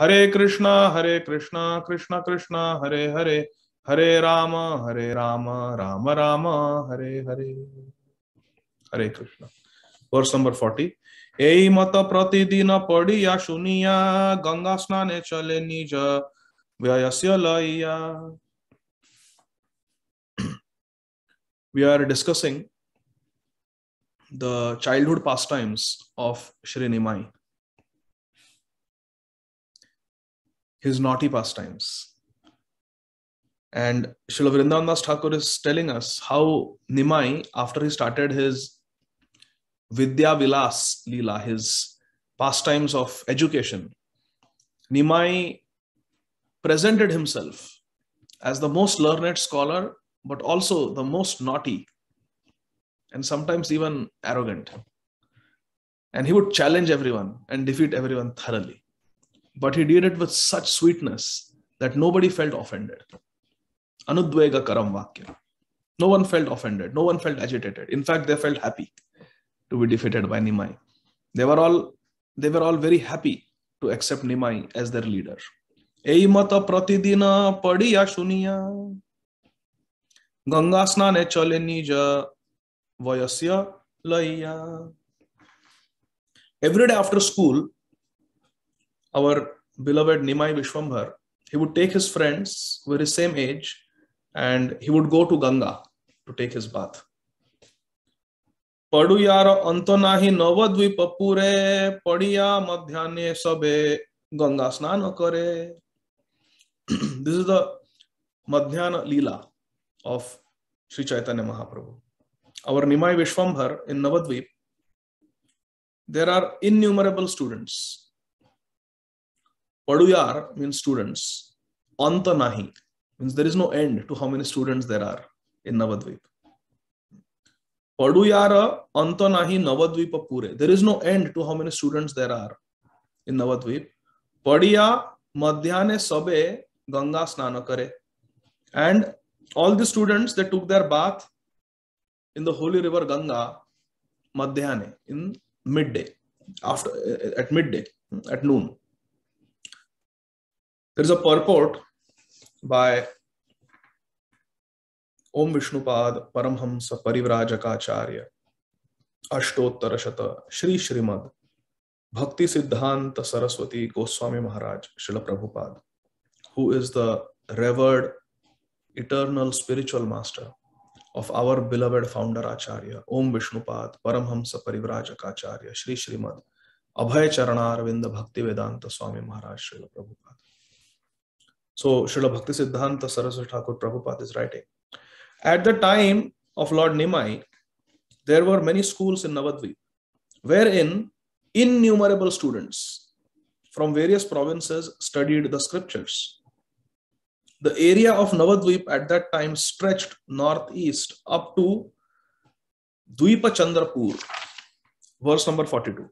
Hare Krishna, Krishna Krishna, Hare Hare, Hare Rama, Rama Rama, Hare Hare. Hare Krishna. Verse number 40. Ei mata pratidina padiya shuniya, Ganga snane chale nija, vyayasya laya. We are discussing the childhood pastimes of Shri Nimai, his naughty pastimes. And Srila Vrindavan Das Thakur is telling us how Nimai, after he started his Vidya Vilas Leela, his pastimes of education, Nimai presented himself as the most learned scholar, but also the most naughty and sometimes even arrogant. And he would challenge everyone and defeat everyone thoroughly. But he did it with such sweetness that nobody felt offended. Anudvega karam vakya. No one felt offended. No one felt agitated. In fact, they felt happy to be defeated by Nimai. They were all very happy to accept Nimai as their leader. Ei mata pratidina padiya shuniya, Ganga snane chale nija, vayasya laya. Every day after school, our beloved Nimai Vishwambhar, he would take his friends who were his same age and he would go to Ganga to take his bath. Padu yara antonahi navadvipa pure, padiya madhyane sabe, Ganga snana kare. This is the Madhyana Leela of Sri Caitanya Mahaprabhu. Our Nimai Vishwambhar in Navadvip, there are innumerable students. Paduyar means students. Antanahi means there is no end to how many students there are in Navadvip. Paduyara Antanahi Navadvipa Pure. There is no end to how many students there are in Navadvip. Padiya Madhyane Sabe Ganga Snana Kare. And all the students, they took their bath in the holy river Ganga Madhyane, in midday, at midday, at noon. There is a purport by Om Vishnupad Paramhamsa Parivrajaka Ashtottara Shata Shri Srimad Bhakti Siddhanta Saraswati Goswami Maharaj Srila Prabhupada, who is the revered eternal spiritual master of our beloved founder Acharya Om Vishnupad Paramhamsa Parivrajaka Shri Srimad Abhay Charanarvinda Bhakti Vedanta Swami Maharaj Srila Prabhupada. So Srila Bhakti Siddhanta Saraswati Thakur Prabhupada is writing, at the time of Lord Nimai, there were many schools in Navadvip, wherein innumerable students from various provinces studied the scriptures. The area of Navadvip at that time stretched northeast up to Dvipa Chandrapur. Verse number 42.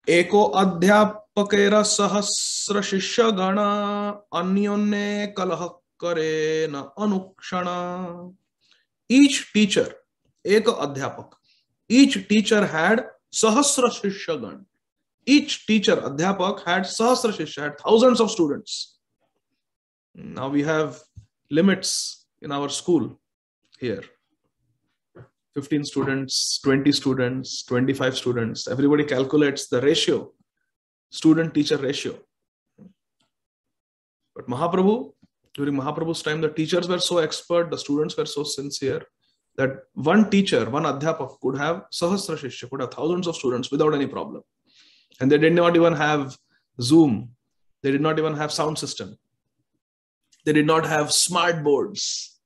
Eko adhyapakera sahasra shishya gana anyonne kalah kare na anukshana. Each teacher, eka adhyapak, each teacher had sahasra shishya gana. Each teacher, adhyapak, had sahasra shishya, had thousands of students. Now we have limits in our school here. 15 students, 20 students, 25 students. Everybody calculates the ratio, student-teacher ratio. But Mahaprabhu, during Mahaprabhu's time, the teachers were so expert, the students were so sincere that one teacher, one adhyapak could have sahasra shishya, could have thousands of students without any problem. And they did not even have Zoom. They did not even have sound system. They did not have smart boards.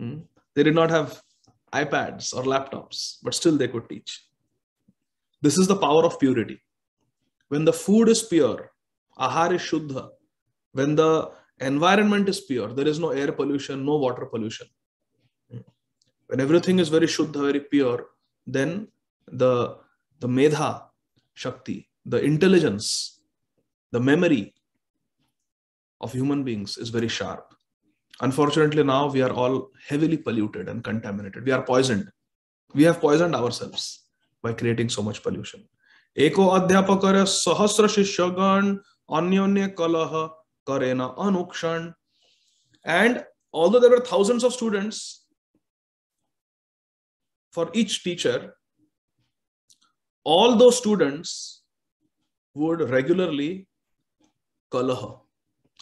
They did not have iPads or laptops, but still they could teach. This is the power of purity. When the food is pure, ahar is shuddha. When the environment is pure, there is no air pollution, no water pollution. When everything is very shuddha, very pure, then the medha shakti, the intelligence, the memory of human beings is very sharp. Unfortunately, now we are all heavily polluted and contaminated. We are poisoned. We have poisoned ourselves by creating so much pollution. Eko adhyapakara sahasra shishyagan Anyonye kalaha karena anukshan. And although there were thousands of students, for each teacher, all those students would regularly kalaha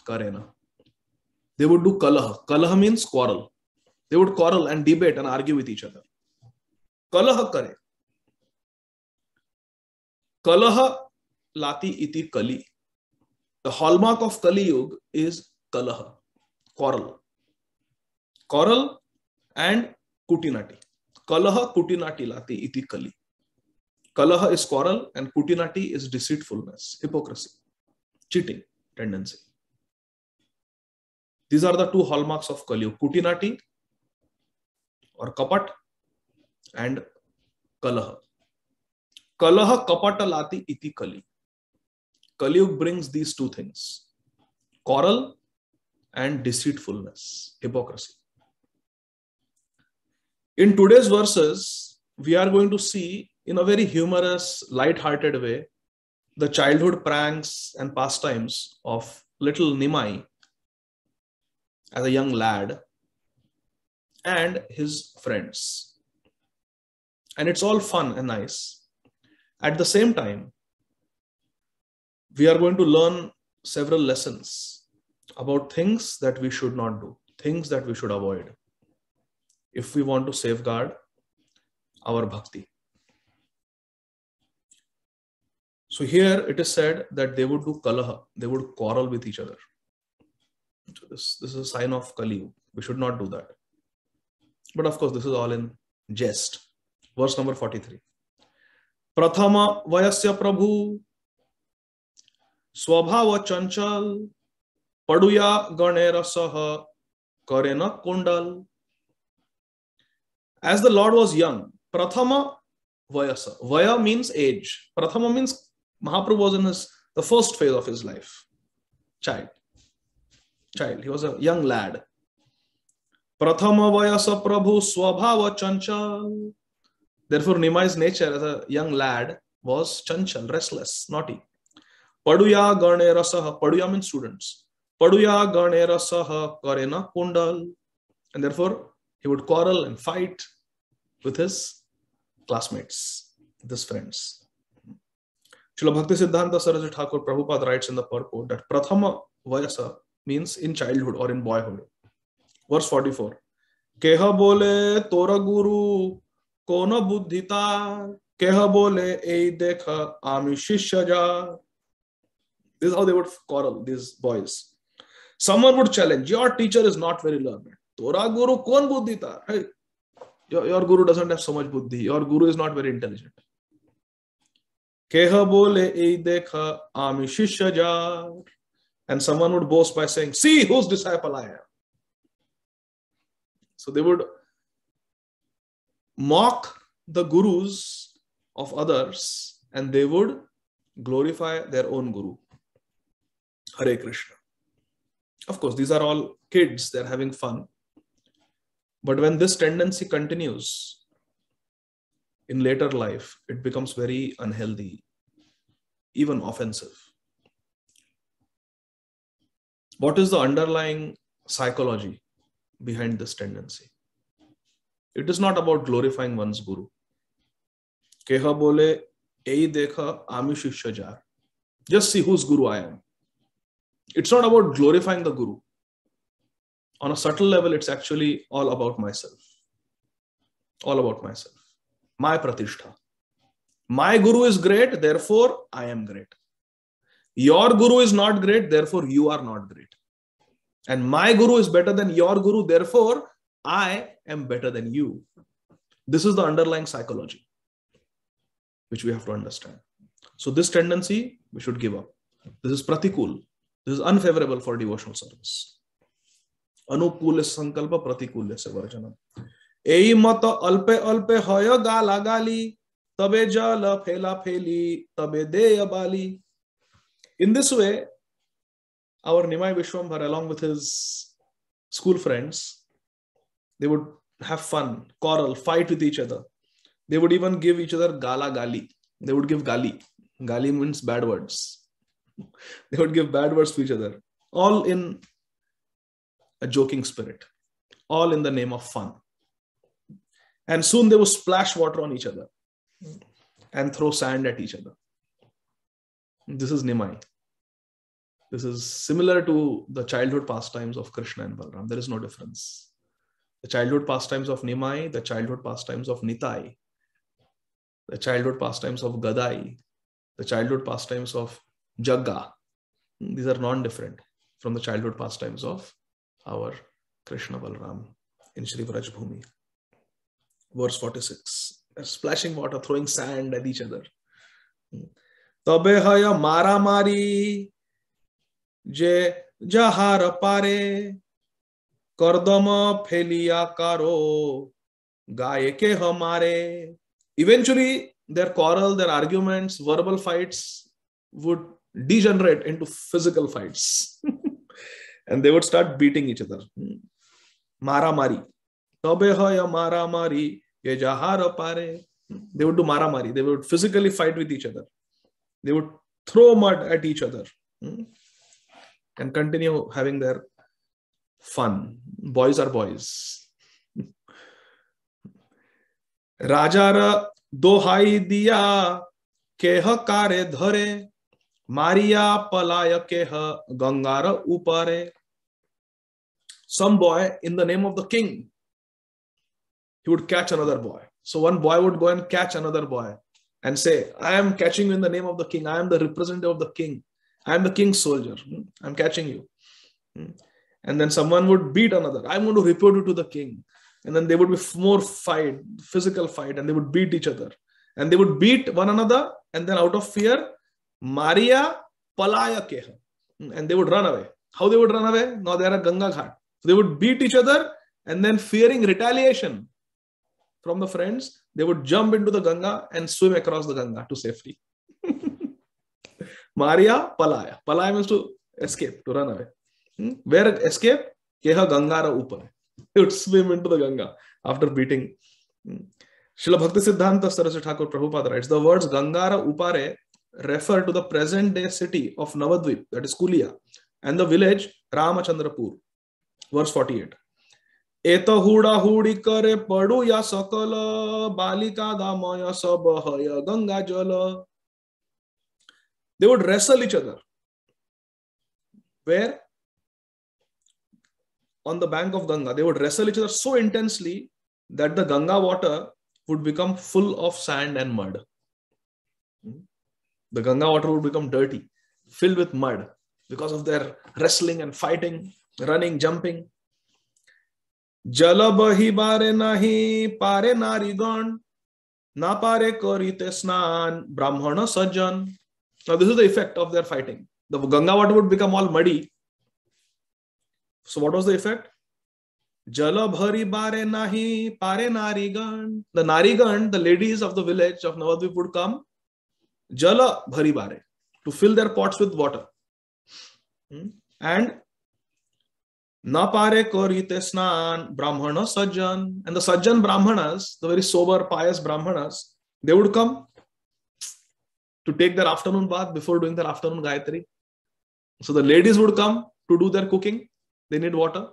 karena. They would do kalaha. Kalaha means quarrel. They would quarrel and debate and argue with each other. Kalaha kare. Kalaha lati iti kali. The hallmark of Kali Yuga is kalaha, quarrel. Quarrel and kutinati. Kalaha kutinati lati iti kali. Kalaha is quarrel and kutinati is deceitfulness, hypocrisy, cheating tendency. These are the two hallmarks of Kali Yuga: kutinati or kapat and kalaha. Kalaha kapata lati iti kali. Kali Yuga brings these two things: quarrel and deceitfulness, hypocrisy. In today's verses, we are going to see in a very humorous, light-hearted way the childhood pranks and pastimes of little Nimai as a young lad and his friends. And it's all fun and nice. At the same time, we are going to learn several lessons about things that we should not do, things that we should avoid, if we want to safeguard our bhakti. So here it is said that they would do kalaha, they would quarrel with each other. So this is a sign of Kali Yuga. We should not do that. But of course, this is all in jest. Verse number 43. Prathama vayasya prabhu swabhava chanchal paduya ganera saha karena kundal. As the Lord was young, Prathama vayasa. Vaya means age. Prathama means Mahaprabhu was in the first phase of his life. Child. He was a young lad. Prathama vayasa prabhu swabhava chanchal. Therefore, Nimai's nature as a young lad was chanchal, restless, naughty. Paduya ganera saha. Paduya means students. Paduya ganera saha karena kundal. And therefore, he would quarrel and fight with his classmates, with his friends. Srila Bhakti Siddhanta Saraswati Thakur Prabhupada writes in the purport that Prathama Vayasa means in childhood or in boyhood. Verse 44. Keha bole tora guru kona buddhita, keha bole ei dekha ami shishya ja. This is how they would quarrel, these boys. Someone would challenge, your teacher is not very learned. Tora guru kon buddhita. Hey, your guru doesn't have so much buddhi. Your guru is not very intelligent. Keha bole ei dekha ami shishya ja. And someone would boast by saying, see whose disciple I am. So they would mock the gurus of others and they would glorify their own guru. Hare Krishna. Of course, these are all kids, they're having fun. But when this tendency continues in later life, it becomes very unhealthy, even offensive. What is the underlying psychology behind this tendency? It is not about glorifying one's guru. Keha bole ei dekha ami shishya jar. Just see whose guru I am. It's not about glorifying the guru. On a subtle level, it's actually all about myself. All about myself. My pratishtha. My guru is great, therefore I am great. Your guru is not great, therefore you are not great. And my guru is better than your guru, therefore I am better than you. This is the underlying psychology which we have to understand. So this tendency we should give up. This is pratikul. This is unfavorable for devotional service. Anukul sankalpa pratikul varjanam. Ei mata alpe alpe hoya gala gali tabe jala phela pheli tabe deya bali. In this way, our Nimai Vishwambhar, along with his school friends, they would have fun, quarrel, fight with each other. They would even give each other gala gali. They would give gali. Gali means bad words. They would give bad words to each other, all in a joking spirit, all in the name of fun. And soon they would splash water on each other and throw sand at each other. This is Nimai. This is similar to the childhood pastimes of Krishna and Balaram. There is no difference. The childhood pastimes of Nimai, the childhood pastimes of Nitai, the childhood pastimes of Gadai, the childhood pastimes of Jagga. These are non-different from the childhood pastimes of our Krishna Balaram in Shri Vraj Bhumi. Verse 46. They're splashing water, throwing sand at each other. Tabe haya mara mari je jahar pare kardama phelia karo gaye ke hamare. Eventually, their quarrel, their arguments, verbal fights would degenerate into physical fights. And they would start beating each other. Mara mari. Tabe haya mara mari ye jahar pare. They would do mara mari. They would physically fight with each other. They would throw mud at each other and continue having their fun. Boys are boys. Rajara dohai diya keha kare dhare Maria palaya keha gangara upare. Some boy, in the name of the king, he would catch another boy. So one boy would go and catch another boy and say, I am catching you in the name of the king. I am the representative of the king. I am the king's soldier. I am catching you. And then someone would beat another. I am going to report you to the king. And then there would be more fight, physical fight, and they would beat each other. And they would beat one another, and then out of fear, Maria palaya keha. And they would run away. How they would run away? Now they are at Ganga Ghat. So they would beat each other, and then fearing retaliation from the friends, they would jump into the Ganga and swim across the Ganga to safety. Maria palaya. Palaya means to escape, to run away. Where escape? Keha Gangara upar. They would swim into the Ganga after beating. Srila Bhakti Siddhanta Saraswati Thakur Prabhupada writes, the words Gangara upare refer to the present day city of Navadvip, that is Kulia, and the village Ramachandrapur. Verse 48. Eta huda hudi kare padu ya sakala balika damaya sabahaya Ganga jala. They would wrestle each other. Where? On the bank of Ganga. They would wrestle each other so intensely that the Ganga water would become full of sand and mud. The Ganga water would become dirty, filled with mud because of their wrestling and fighting, running, jumping. Jala bahi bare nahi pare narigan na pare karite snan brahmana sajjan. Now this is the effect of their fighting. The Ganga water would become all muddy. So what was the effect? Jala bhari bare nahi pare narigan. The narigan, the ladies of the village of Navadvip would come. Jala bhari bare, to fill their pots with water. And na pare karite snan brahmana sajjan. And the sajjan brahmanas, the very sober, pious brahmanas, they would come to take their afternoon bath before doing their afternoon Gayatri. So the ladies would come to do their cooking. They need water.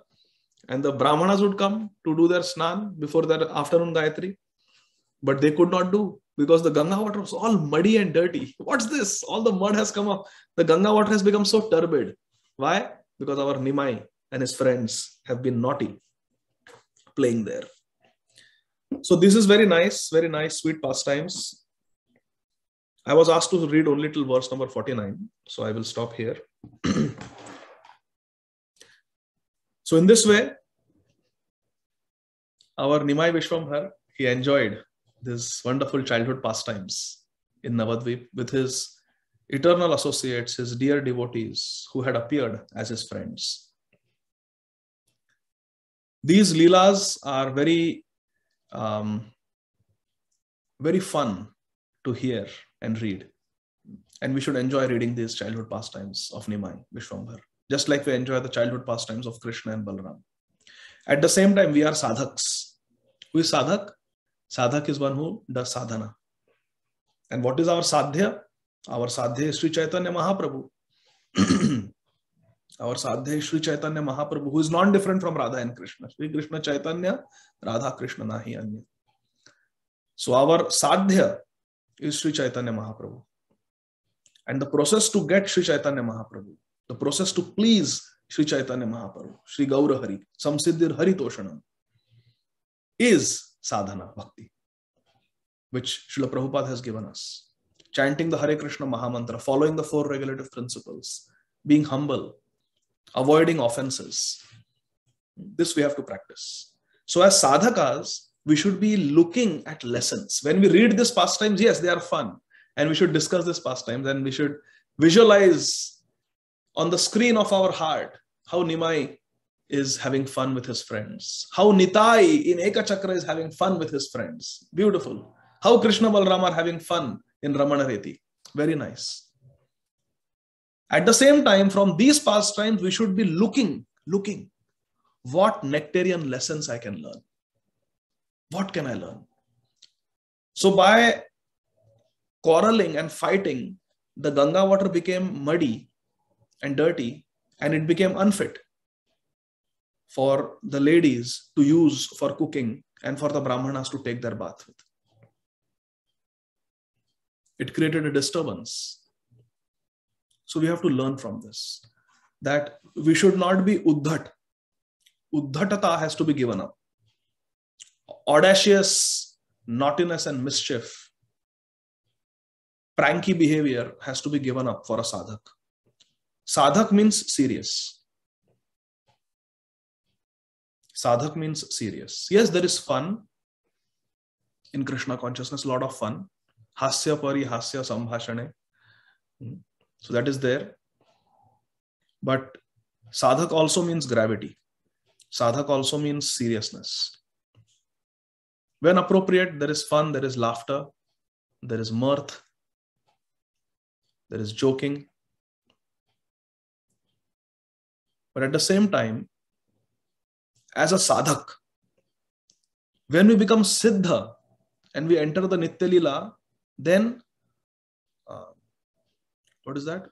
And the brahmanas would come to do their snan before their afternoon Gayatri. But they could not do, because the Ganga water was all muddy and dirty. What's this? All the mud has come up. The Ganga water has become so turbid. Why? Because our Nimai and his friends have been naughty, playing there. So this is very nice, sweet pastimes. I was asked to read only till verse number 49. So I will stop here. So in this way, our Nimai Vishwambhar, he enjoyed this wonderful childhood pastimes in Navadvip with his eternal associates, his dear devotees who had appeared as his friends. These leelas are very, very fun to hear and read. And we should enjoy reading these childhood pastimes of Nimai Vishwambhar, just like we enjoy the childhood pastimes of Krishna and Balaram. At the same time, we are sadhaks. Who is sadhak? Sadhak is one who does sadhana. And what is our sadhya? Our sadhya is Sri Caitanya Mahaprabhu. Our Sadhya is Sri Chaitanya Mahaprabhu, who is non-different from Radha and Krishna. Sri Krishna Chaitanya, Radha Krishna Nahi Anya. So our Sadhya is Sri Chaitanya Mahaprabhu. And the process to get Sri Chaitanya Mahaprabhu, the process to please Sri Chaitanya Mahaprabhu, Sri Gaura Hari, Samsiddhir Hari Toshanam, is sadhana, bhakti, which Srila Prabhupada has given us. Chanting the Hare Krishna Mahamantra, following the 4 regulative principles, being humble, avoiding offenses. This we have to practice. So as sadhakas, we should be looking at lessons. When we read these pastimes, yes, they are fun. And we should discuss these pastimes, and we should visualize on the screen of our heart how Nimai is having fun with his friends. How Nitai in Ekachakra is having fun with his friends. Beautiful. How Krishna Balram are having fun in Ramanareti. Very nice. At the same time, from these pastimes, we should be looking what nectarian lessons I can learn. What can I learn? So by quarreling and fighting, the Ganga water became muddy and dirty, and it became unfit for the ladies to use for cooking and for the Brahmanas to take their bath with. It created a disturbance. So we have to learn from this, that we should not be uddhat. Uddhatata has to be given up. Audacious naughtiness and mischief, pranky behavior has to be given up for a sadhak. Sadhak means serious. Sadhak means serious. Yes, there is fun in Krishna consciousness, a lot of fun. Hasya pari hasya sambhashane. So that is there. But sadhak also means gravity. Sadhak also means seriousness. When appropriate, there is fun, there is laughter, there is mirth, there is joking. But at the same time, as a sadhak, when we become siddha and we enter the Nitya Lila, then what is that?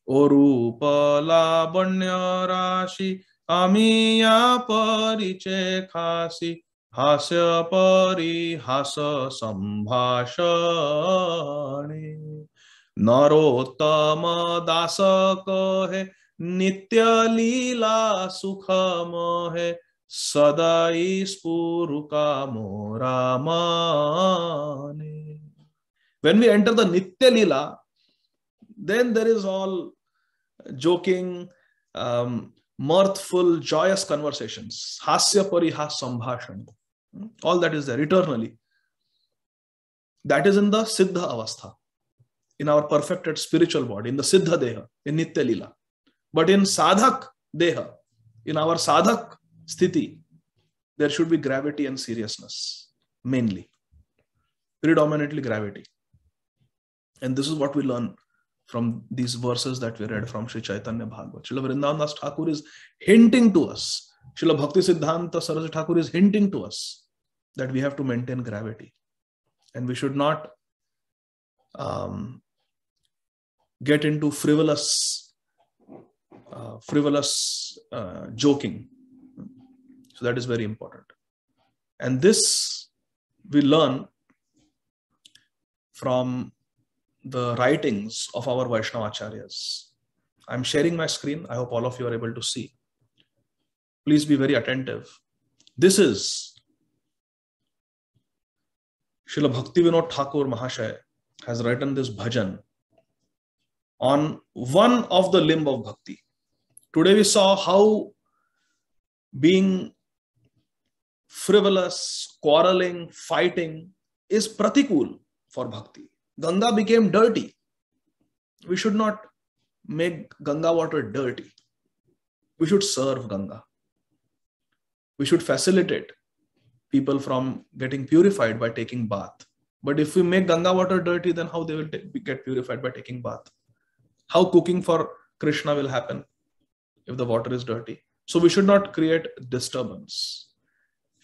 O Rupa Labanya Rashi Amiya Pariche Khasi Hasya Pari Hasa Sambhashane Narottama Dasa Kahe Nitya Lila Sukham Hai Sadai Spuruka Moramane. When we enter the Nitya Lila, then there is all joking, mirthful, joyous conversations. Hasya Parihas Sambhashan. All that is there eternally. That is in the Siddha Avastha, in our perfected spiritual body, in the Siddha Deha, in Nitya Lila. But in Sadhak Deha, in our Sadhak Sthiti, there should be gravity and seriousness, mainly. Predominantly gravity. And this is what we learn from these verses that we read from Sri Chaitanya Bhagavata. Srila Vrindavan Das Thakur is hinting to us, Srila Bhakti Siddhanta Saraswati Thakur is hinting to us that we have to maintain gravity. And we should not get into frivolous joking. So that is very important. And this we learn from the writings of our Vaishnava Acharyas. I'm sharing my screen. I hope all of you are able to see. Please be very attentive. This is Srila Bhakti Vinod Thakur Mahashaya has written this bhajan on one of the limb of bhakti. Today we saw how being frivolous, quarreling, fighting is pratikul for bhakti. Ganga became dirty. We should not make Ganga water dirty. We should serve Ganga. We should facilitate people from getting purified by taking bath. But if we make Ganga water dirty, then how they will get purified by taking bath? How cooking for Krishna will happen if the water is dirty? So we should not create disturbance.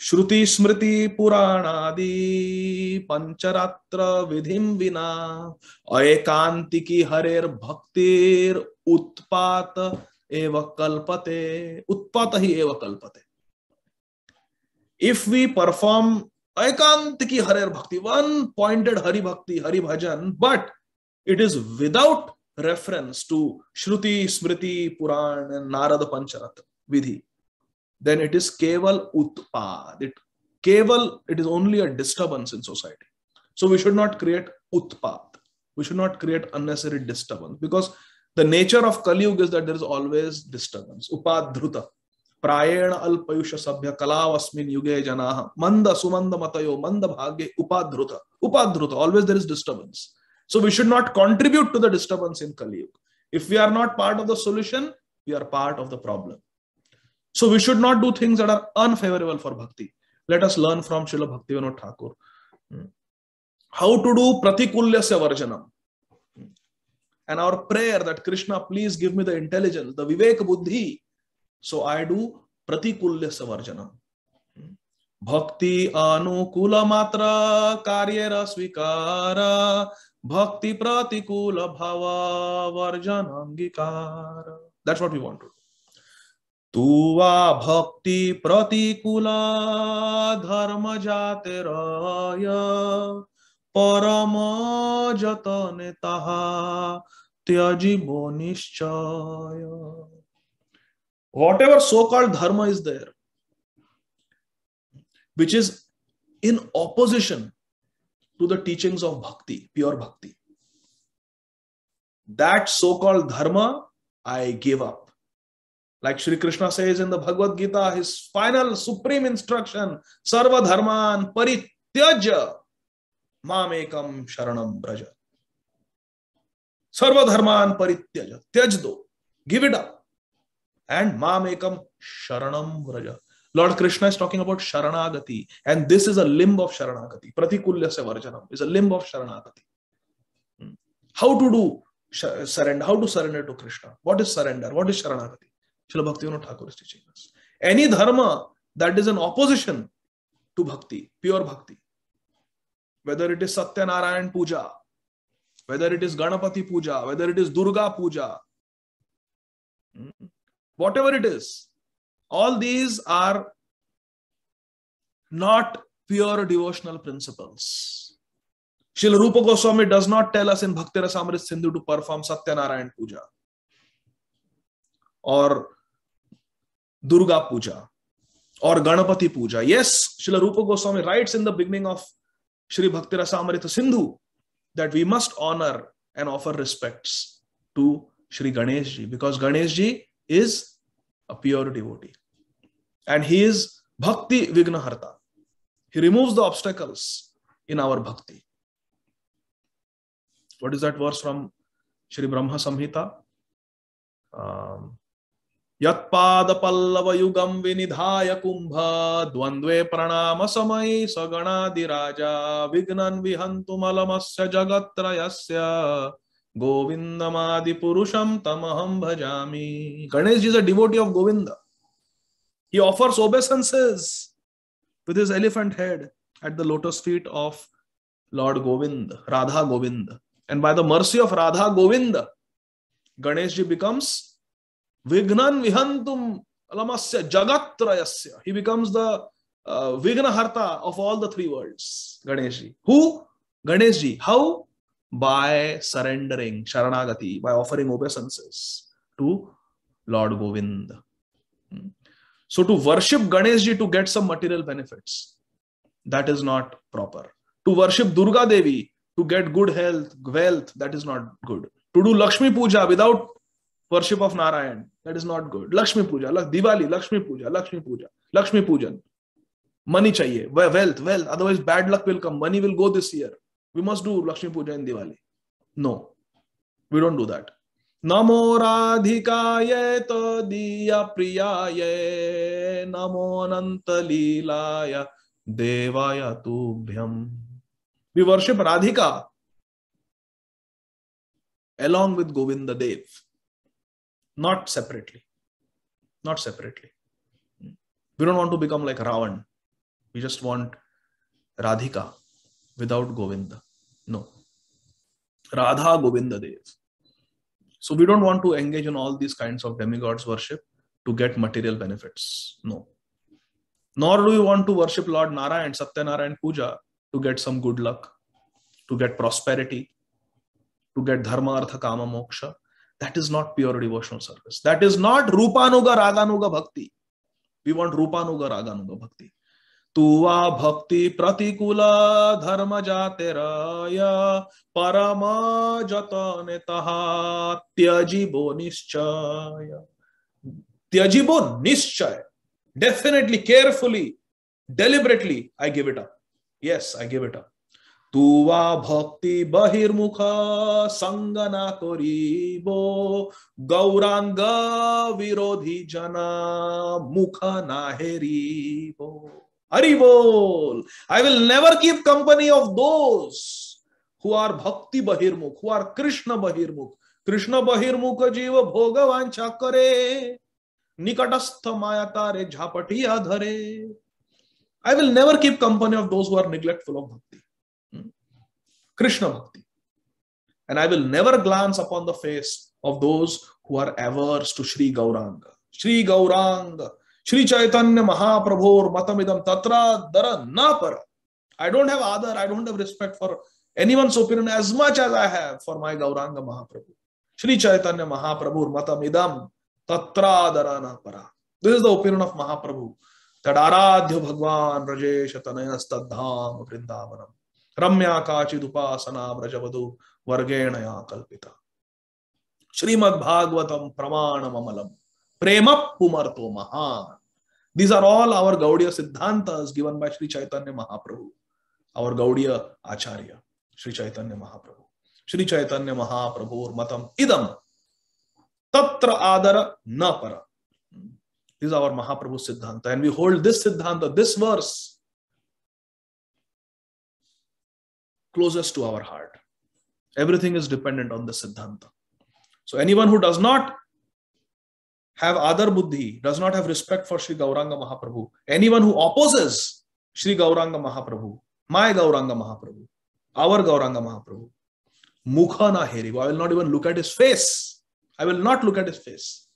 Shruti Smriti Puranadi Pancharatra Vidhim Vina Ekantiki Harer Bhaktir Utpata Eva Kalpate Utpata hi Eva Kalpate. If we perform Ekantiki Harer Bhakti, one pointed Hari Bhakti, Hari Bhajan, but it is without reference to Shruti, Smriti, Puran and Narada Pancharatra Vidhi, then it is Keval Utpad. It is only a disturbance in society. So we should not create Utpad. We should not create unnecessary disturbance, because the nature of Kali Yuga is that there is always disturbance. Upadhruta. Prayena alpayusha sabhya kalavasmin yuge janaha. Manda sumanda matayo manda bhagye upadhruta. Upadhruta. Always there is disturbance. So we should not contribute to the disturbance in Kali Yuga. If we are not part of the solution, we are part of the problem. So we should not do things that are unfavorable for bhakti. Let us learn from Srila Bhaktivinoda Thakur how to do pratikulyasya varjanam. And our prayer that Krishna, please give me the intelligence, the vivek buddhi, so I do pratikulyasya varjanam. Bhakti anukula matra karyera svikara bhakti pratikula bhava varjanangikara. That's what we want to do. Tuva bhakti pratikula dharma jateraya parama jatane taha tyajibo nischaya. Whatever so-called dharma is there, which is in opposition to the teachings of bhakti, pure bhakti, that so-called dharma I give up. Like Shri Krishna says in the Bhagavad Gita, his final supreme instruction, Sarva Dharman Parityaja Mamekam Sharanam Braja. Sarva Dharman Parityaja. Tyajdo. Give it up. And Mamekam Sharanam Braja. Lord Krishna is talking about Sharanagati. And this is a limb of Sharanagati. Pratikulyasya Varjanam is a limb of Sharanagati. How to do surrender? How to surrender to Krishna? What is surrender? What is Sharanagati? Srila Bhaktivinoda Thakur is teaching us. Any dharma that is in opposition to bhakti, pure bhakti, whether it is Satyanarayan Puja, whether it is Ganapati Puja, whether it is Durga Puja, whatever it is, all these are not pure devotional principles. Srila Rupa Goswami does not tell us in Bhakti Rasamrita Sindhu to perform Satyanarayan Puja or Durga Puja or Ganapati Puja. Yes, Srila Rupa Goswami writes in the beginning of Shri Bhakti Rasamrita Sindhu that we must honor and offer respects to Shri Ganeshji, because Ganeshji is a pure devotee and he is Bhakti Vignaharta. He removes the obstacles in our bhakti. What is that verse from Shri Brahma Samhita? Yatpada pallava yugam vinidhaya kumbha dvandve pranama samai saganadi raja vignan vihantum alamasya jagatrayasya govindamadi purusham tamaham bhajami. Ganesh is a devotee of Govinda. He offers obeisances with his elephant head at the lotus feet of Lord Govind, Radha Govind. And by the mercy of Radha Govind, Ganeshji becomes Vignan Vihantum Alamasya Jagatrayasya. He becomes the Vignaharta of all the three worlds. Ganeshji. Who? Ganeshji. How? By surrendering, Sharanagati, by offering obeisances to Lord Govind. So to worship Ganeshji to get some material benefits, that is not proper. To worship Durga Devi to get good health, wealth, that is not good. To do Lakshmi Puja without worship of Narayan, that is not good. Lakshmi Puja, Diwali, Lakshmi Puja, Lakshmi Puja, Lakshmi Pujan. Money chahiye, wealth, otherwise bad luck will come. Money will go this year. We must do Lakshmi Puja in Diwali. No, we don't do that. Namo Radhikaye Tadiya Priyaye Namo Ananta Leelaya Devaya Tubhyam. We worship Radhika along with Govinda Dev. Not separately. Not separately. We don't want to become like Ravan. We just want Radhika without Govinda. No. Radha Govinda Dev. So we don't want to engage in all these kinds of demigods worship to get material benefits. No. Nor do we want to worship Lord Narayan, Satyanarayan Puja to get some good luck, to get prosperity, to get dharma, artha, kama, moksha. That is not pure devotional service. That is not Rupanuga Raganuga Bhakti. We want Rupanuga Raganuga Bhakti. Tuva Bhakti Pratikula Dharma Jateraya Parama Jatanetaha Tyajibo Nischaya. Tyajibo Nischaya. Definitely, carefully, deliberately, I give it up. Yes, I give it up. Tuva Bhakti Bahirmukha Sanga na koribo Gauranga Virodhi Jana Mukha na heribo. Haribol. I will never keep company of those who are Bhakti Bahirmukh, who are Krishna Bahirmukh. Krishna Bahirmukha Jiva Bhogavancha kare Nikatastha Mayatare Jhapatiya dhare. I will never keep company of those who are neglectful of Bhakti. Krishna Bhakti. And I will never glance upon the face of those who are averse to Sri Gauranga. Sri Gauranga. Sri Caitanya Mahaprabhur Matamidam Tatra Dara Napara. I don't have adar, I don't have respect for anyone's opinion as much as I have for my Gauranga Mahaprabhu. Sri Caitanya Mahaprabhur Matamidam Tatra Dara Napara. This is the opinion of Mahaprabhu. That Aradhya Bhagwan Rajesh Tanayas Tadham Vrindavanam. Ramya Kachidupasana Brajavadu Vargenaya Kalpita. Srimad Bhagavatam Pramanam Amalam. Prema Pumarto Mahan. These are all our Gaudiya Siddhantas given by Sri Caitanya Mahaprabhu. Our Gaudiya Acharya, Sri Caitanya Mahaprabhu. Sri Caitanya Mahaprabhu Matam Idam. Tatra Adara Napara. This is our Mahaprabhu Siddhanta. And we hold this Siddhanta, this verse, closest to our heart. Everything is dependent on the Siddhanta. So anyone who does not have Adar Buddhi, does not have respect for Sri Gauranga Mahaprabhu, anyone who opposes Sri Gauranga Mahaprabhu, my Gauranga Mahaprabhu, our Gauranga Mahaprabhu, Mukha na heribo. I will not even look at his face. I will not look at his face.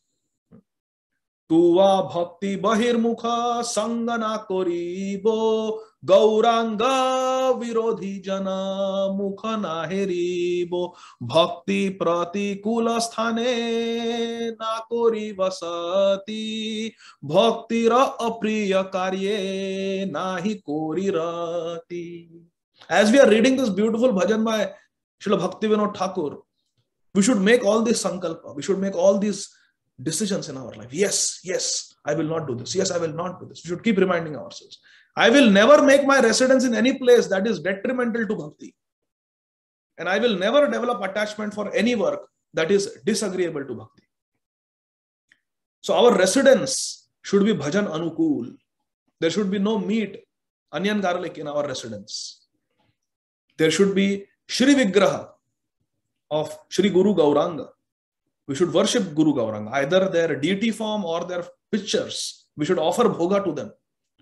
Tuva Bhakti Bahirmukha Sanga na koribo Gauranga Virodhi Jana Mukha na heribo Bhakti Pratikula Sthane na kori vasati Bhakti ra apriya karye nahi kori rati. As we are reading this beautiful bhajan by Srila Bhakti Vinod Thakur, we should make all this sankalpa. We should make all these decisions in our life. Yes, yes, I will not do this. Yes, I will not do this. We should keep reminding ourselves. I will never make my residence in any place that is detrimental to Bhakti. And I will never develop attachment for any work that is disagreeable to Bhakti. So our residence should be bhajan anukul. There should be no meat, onion garlic in our residence. There should be Shri Vigraha of Shri Guru Gauranga. We should worship Guru Gauranga, either their deity form or their pictures. We should offer bhoga to them.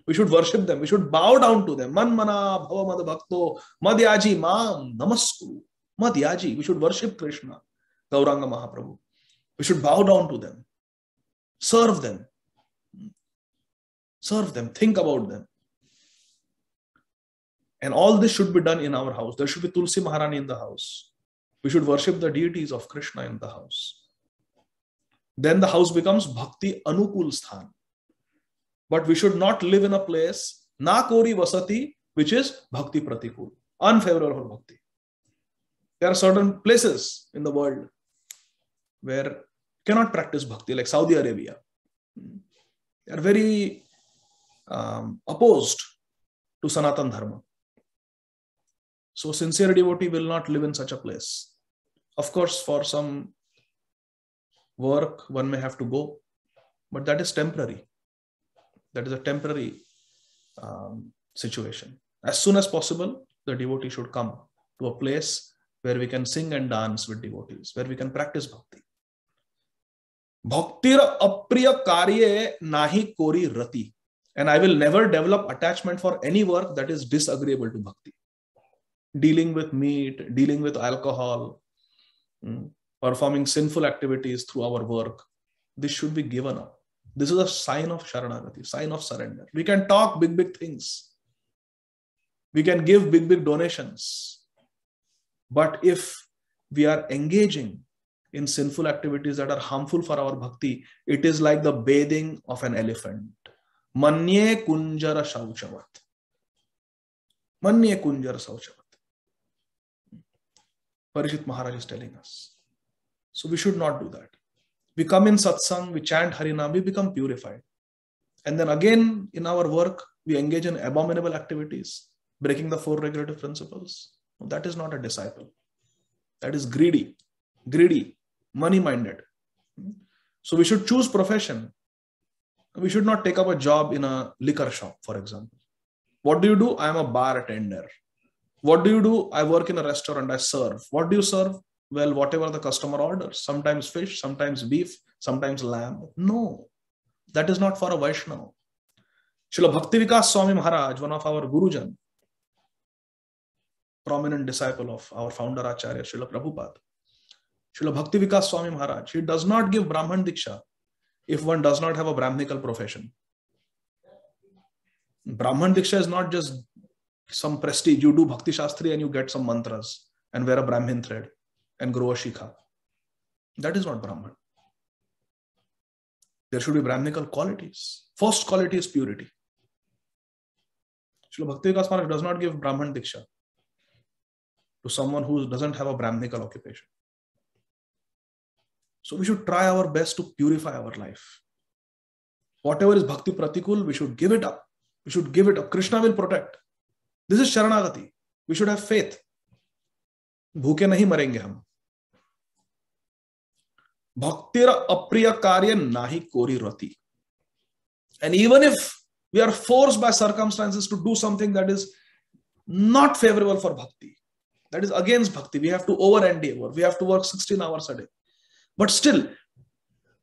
We should worship them. We should bow down to them. Man mana bhava mad bhakto madhyaji mam namaskuru. Madhyaji. We should worship Krishna, Gauranga Mahaprabhu. We should bow down to them. Serve them. Serve them. Think about them. And all this should be done in our house. There should be Tulsi Maharani in the house. We should worship the deities of Krishna in the house. Then the house becomes Bhakti Anukul Sthan. But we should not live in a place, Na Kori Vasati, which is Bhakti Pratikul, unfavorable Bhakti. There are certain places in the world where you cannot practice Bhakti, like Saudi Arabia. They are very opposed to Sanatan Dharma. So sincere devotee will not live in such a place. Of course, for some work, one may have to go, but that is temporary. That is a temporary situation. As soon as possible, the devotee should come to a place where we can sing and dance with devotees, where we can practice bhakti. Bhaktir apriya karye nahi kori rati. And I will never develop attachment for any work that is disagreeable to bhakti. Dealing with meat, dealing with alcohol, performing sinful activities through our work, this should be given up. This is a sign of Sharanagati, sign of surrender. We can talk big, big things. We can give big, big donations. But if we are engaging in sinful activities that are harmful for our bhakti, it is like the bathing of an elephant. Manye kunjara shauchavat. Manye kunjara shauchavat. Parishit Maharaj is telling us. So we should not do that. We come in satsang, we chant Harinam, we become purified. And then again in our work, we engage in abominable activities, breaking the 4 regulative principles. No, that is not a disciple. That is greedy, money-minded. So we should choose profession. We should not take up a job in a liquor shop, for example. What do you do? I am a bartender. What do you do? I work in a restaurant, I serve. What do you serve? Well, whatever the customer orders. Sometimes fish, sometimes beef, sometimes lamb. No, that is not for a Vaishnava. Srila Bhakti Vikas Swami Maharaj, one of our Gurujan, prominent disciple of our founder Acharya, Srila Prabhupada. Srila Bhakti Vikas Swami Maharaj, he does not give Brahman Diksha if one does not have a Brahminical profession. Brahman Diksha is not just some prestige. You do Bhakti Shastri and you get some mantras and wear a Brahmin thread and grow a shikha. That is not Brahman. There should be Brahminical qualities. First quality is purity. Srila Bhakti Vikas Maharaj does not give Brahman Diksha to someone who doesn't have a Brahminical occupation. So we should try our best to purify our life. Whatever is Bhakti Pratikul, we should give it up. We should give it up. Krishna will protect. This is Sharanagati. We should have faith. Bhuke nahi marenge hum. Bhaktira apriya karya nahi kori rati. And even if we are forced by circumstances to do something that is not favorable for bhakti, that is against bhakti, we have to over-endeavor. We have to work 16 hours a day. But still,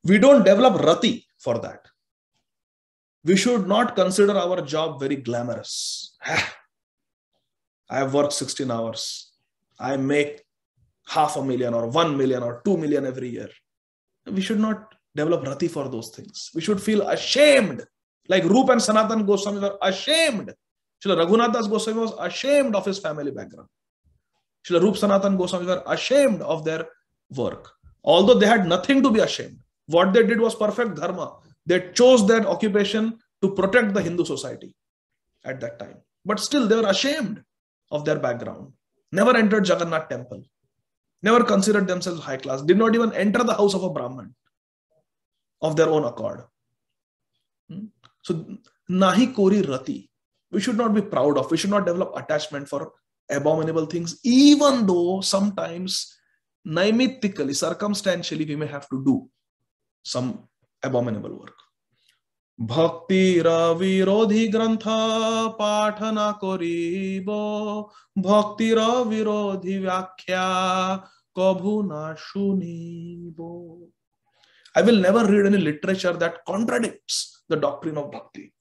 we don't develop rati for that. We should not consider our job very glamorous. I have worked 16 hours. I make 500,000 or 1 million or 2 million every year. We should not develop rati for those things. We should feel ashamed. Like Rup and Sanatan Goswami were ashamed. Srila Raghunath Das Goswami was ashamed of his family background. Srila Rup Sanatan Goswami were ashamed of their work. Although they had nothing to be ashamed. What they did was perfect dharma. They chose that occupation to protect the Hindu society at that time. But still they were ashamed of their background. Never entered Jagannath temple. Never considered themselves high class. Did not even enter the house of a Brahman of their own accord. So, nahi kori rati. We should not be proud of. We should not develop attachment for abominable things, even though sometimes naimittically, circumstantially, we may have to do some abominable work. Bhakti Virodhi Grantha Pathana Koribo Bhakti Virodhi Vyakhya Kabhuna Shunibo. I will never read any literature that contradicts the doctrine of bhakti.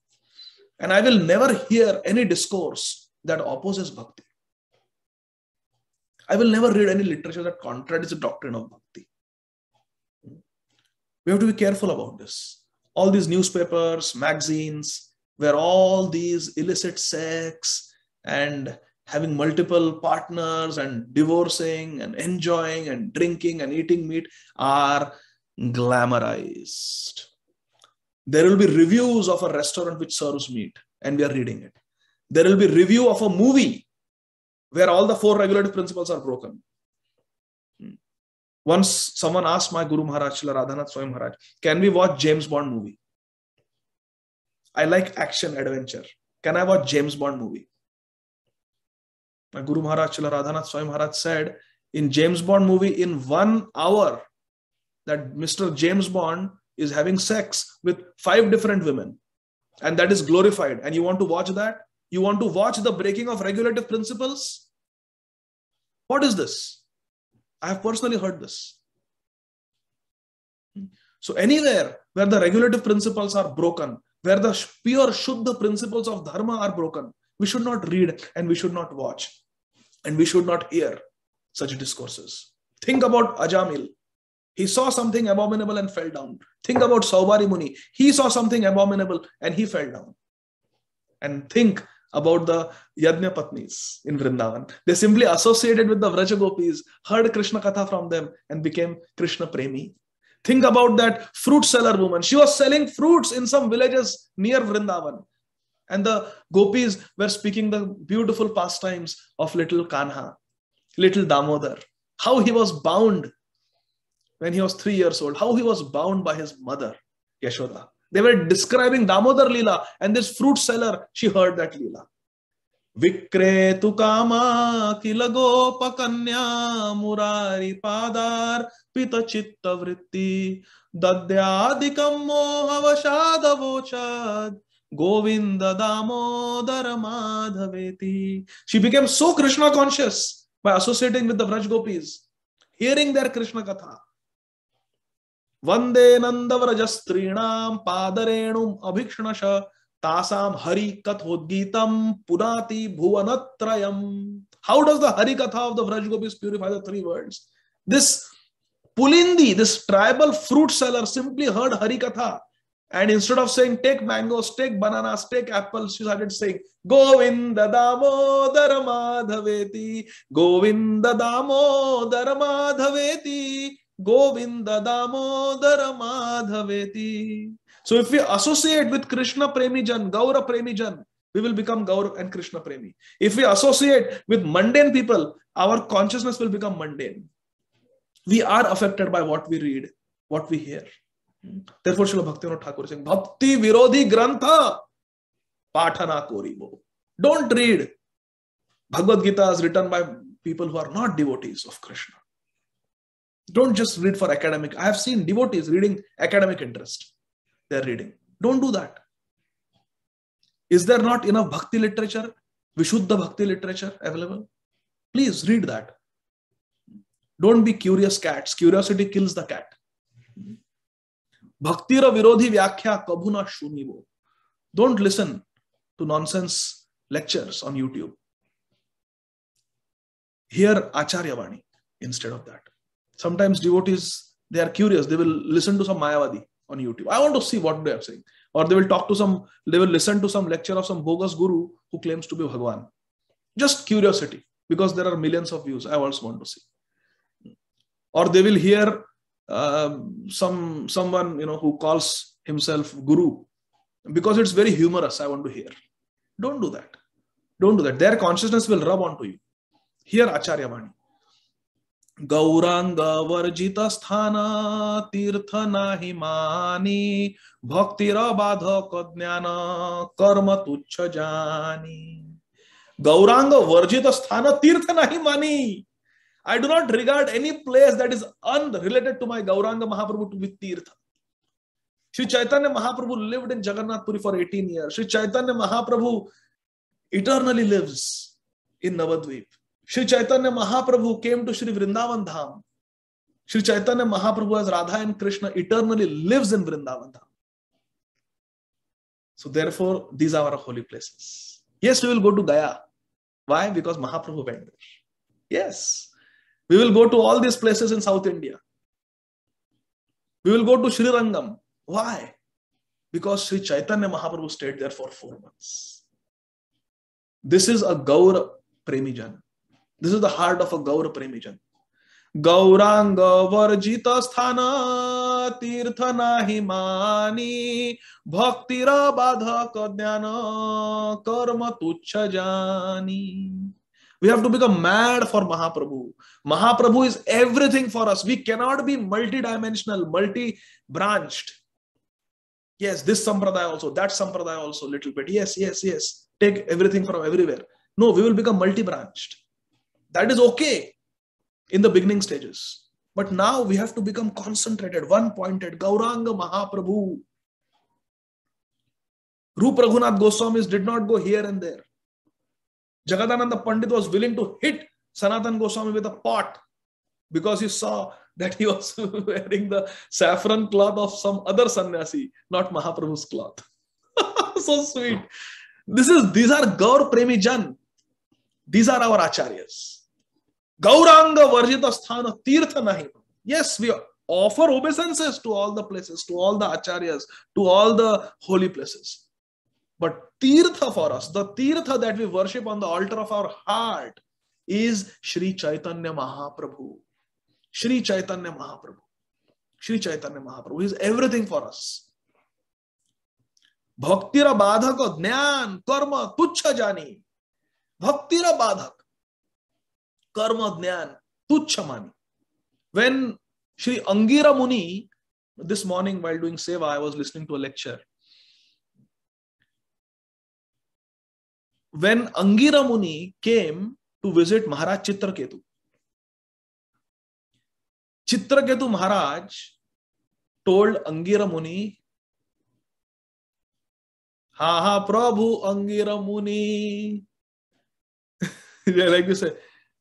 And I will never hear any discourse that opposes bhakti. I will never read any literature that contradicts the doctrine of bhakti. We have to be careful about this. All these newspapers, magazines, where all these illicit sex and having multiple partners and divorcing and enjoying and drinking and eating meat are glamorized. There will be reviews of a restaurant which serves meat and we are reading it. There will be review of a movie where all the 4 regulative principles are broken. Once someone asked my Guru Maharaj, Srila Radhanath Swami Maharaj, can we watch James Bond movie? I like action adventure. Can I watch James Bond movie? My Guru Maharaj, Srila Radhanath Swami Maharaj said, in James Bond movie, in 1 hour, that Mr. James Bond is having sex with 5 different women. And that is glorified. And you want to watch that? You want to watch the breaking of regulative principles? What is this? I have personally heard this. So anywhere where the regulative principles are broken, where the pure Shuddha principles of Dharma are broken. We should not read and we should not watch and we should not hear such discourses. Think about Ajamil. He saw something abominable and fell down. Think about Saubhari Muni. He saw something abominable and he fell down. And think about the Yajna Patnis in Vrindavan. They simply associated with the Vraja Gopis, heard Krishna Katha from them and became Krishna Premi. Think about that fruit seller woman. She was selling fruits in some villages near Vrindavan. And the Gopis were speaking the beautiful pastimes of little Kanha, little Damodar. How he was bound when he was 3 years old. How he was bound by his mother, Yashoda. They were describing Damodar Leela, and this fruit seller, she heard that Leela. Vikretu kama kilagopa kanya murari padar pita chitta vritti dadyadikam mohavashadavochad Govinda Damodara Madhaveti. She became so Krishna conscious by associating with the Vraj Gopis, hearing their Krishna Katha. Vande Nandavrajastrinam Padarenum Abhikshnasha Tasam Hari Kathodgitam Punati Bhuvanatrayam. How does the Hari Katha of the Vraj Gopis purify the 3 worlds? This Pulindi, this tribal fruit seller, simply heard Hari Katha. And instead of saying, take mangoes, take bananas, take apples, she started saying, Govinda Damodara Madhaveti, Govinda Damodara Madhaveti, Govinda Damodara Madhaveti. So if we associate with Krishna Premijan, Gaura Premijan, we will become Gaura and Krishna Premi. If we associate with mundane people, our consciousness will become mundane. We are affected by what we read, what we hear. Therefore, Srila Bhaktivinoda Thakur is saying, Bhakti Virodhi Grantha Pathana Koribo. Don't read. Bhagavad Gita is written by people who are not devotees of Krishna. Don't just read for academic. I have seen devotees reading academic interest. They are reading. Don't do that. Is there not enough Bhakti literature, Vishuddha Bhakti literature available? Please read that. Don't be curious cats. Curiosity kills the cat. Bhaktira Virodhi Vyakhya Kabhuna Shunivo. Don't listen to nonsense lectures on YouTube. Hear Acharya Vani instead of that. Sometimes devotees, they are curious. They will listen to some Mayavadi on YouTube. I want to see what they are saying. Or they will listen to some lecture of some bogus guru who claims to be Bhagwan. Just curiosity, because there are millions of views. I also want to see. Or they will hear someone who calls himself guru because it's very humorous. I want to hear. Don't do that. Don't do that. Their consciousness will rub onto you. Hear Acharya Vani. Gauranga Varjita Sthana Tirtha Nahi Mani Bhaktira Badhaka Jnana Karma Tuchha Jani. Gauranga Varjita Sthana Tirtha Nahi Mani. I do not regard any place that is unrelated to my Gauranga Mahaprabhu to be Tirtha. Sri Chaitanya Mahaprabhu lived in Jagannath Puri for 18 years. Sri Chaitanya Mahaprabhu eternally lives in Navadvip. Sri Chaitanya Mahaprabhu came to Sri Vrindavan Dham. Sri Chaitanya Mahaprabhu as Radha and Krishna eternally lives in Vrindavan Dham. So therefore, these are our holy places. Yes, we will go to Gaya. Why? Because Mahaprabhu went there. Yes. We will go to all these places in South India. We will go to Sri Rangam. Why? Because Sri Chaitanya Mahaprabhu stayed there for 4 months. This is a Gaura Premijan. This is the heart of a Gaura Premijan. Gauranga Varjita Sthana Tirtha Nahi Mani Bhaktira Badhaka Jnana Karma Tuchha Jani. We have to become mad for Mahaprabhu. Mahaprabhu is everything for us. We cannot be multi-dimensional, multi-branched. Yes, this sampradaya also, that sampradaya also, little bit. Yes. Take everything from everywhere. No, we will become multi-branched. That is okay in the beginning stages. But now we have to become concentrated, one-pointed. Gauranga Mahaprabhu. Rup Raghunath Goswamis did not go here and there. Jagadananda Pandit was willing to hit Sanatan Goswami with a pot because he saw that he was wearing the saffron cloth of some other sannyasi, not Mahaprabhu's cloth. So sweet. These are Gaur Premi Jan. These are our acharyas. Gauranga Varjita Sthana Tirtha Nahi. Yes, we offer obeisances to all the places, to all the acharyas, to all the holy places. But Tirtha for us, the Tirtha that we worship on the altar of our heart is Sri Caitanya Mahaprabhu. Sri Caitanya Mahaprabhu. Sri Caitanya Mahaprabhu. He is everything for us. Bhaktira Badhaka Jnana Karma Tuchha Jani. Bhaktira Badhak Karma Jnana Tuchha Mani. When Sri Angira Muni, this morning while doing seva, I was listening to a lecture. When Angira Muni came to visit Maharaj Chitraketu, Chitraketu Maharaj told Angira Muni, Ha ha Prabhu Angira Muni. Like you say,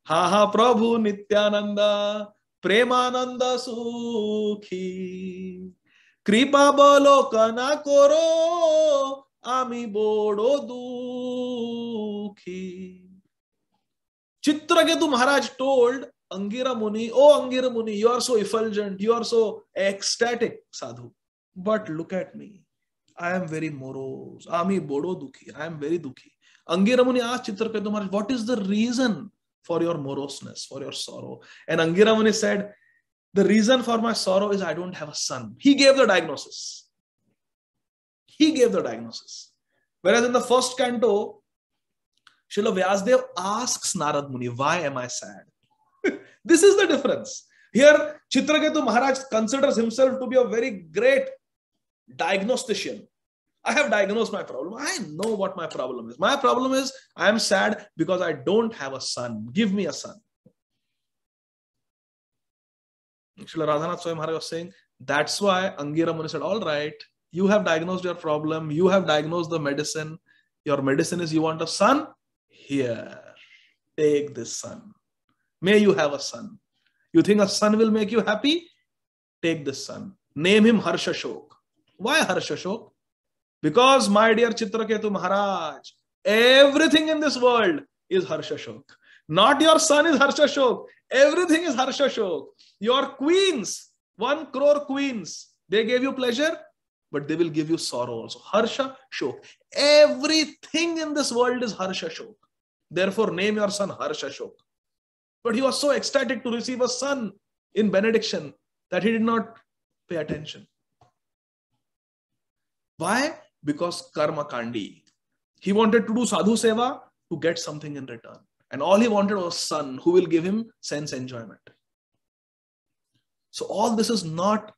Ha ha Prabhu Nityananda, Premananda Sukhi, Kripa Balokana Koro, Ami Bodo Dukhi. Chitraketu Maharaj told Angira Muni, oh Angira Muni, you are so effulgent, you are so ecstatic, sadhu. But look at me, I am very morose. Ami Bodo Dukhi, I am very dukhi. Angira Muni asked Chitraketu Maharaj, what is the reason for your moroseness, for your sorrow? And Angira Muni said, the reason for my sorrow is I don't have a son. He gave the diagnosis. He gave the diagnosis. Whereas in the first canto, Srila Vyasdev asks Narad Muni, why am I sad? This is the difference. Here, Chitraketu Maharaj considers himself to be a very great diagnostician. I have diagnosed my problem. I know what my problem is. My problem is I am sad because I don't have a son. Give me a son. Srila Radhanath Swami Maharaj was saying, that's why Angira Muni said, all right, you have diagnosed your problem. You have diagnosed the medicine. Your medicine is you want a son? Here, take this son. May you have a son. You think a son will make you happy? Take this son. Name him Harsha Shok. Why Harsha Shok? Because, my dear Chitraketu Maharaj, everything in this world is Harsha Shok. Not your son is Harsha Shok. Everything is Harsha Shok. Your queens, 1 crore queens, they gave you pleasure, but they will give you sorrow also. Harsha Shok. Everything in this world is Harsha Shok. Therefore, name your son Harsha Shok. But he was so ecstatic to receive a son in benediction that he did not pay attention. Why? Because karma kandi. He wanted to do sadhu seva to get something in return. And all he wanted was son who will give him sense enjoyment. So all this is not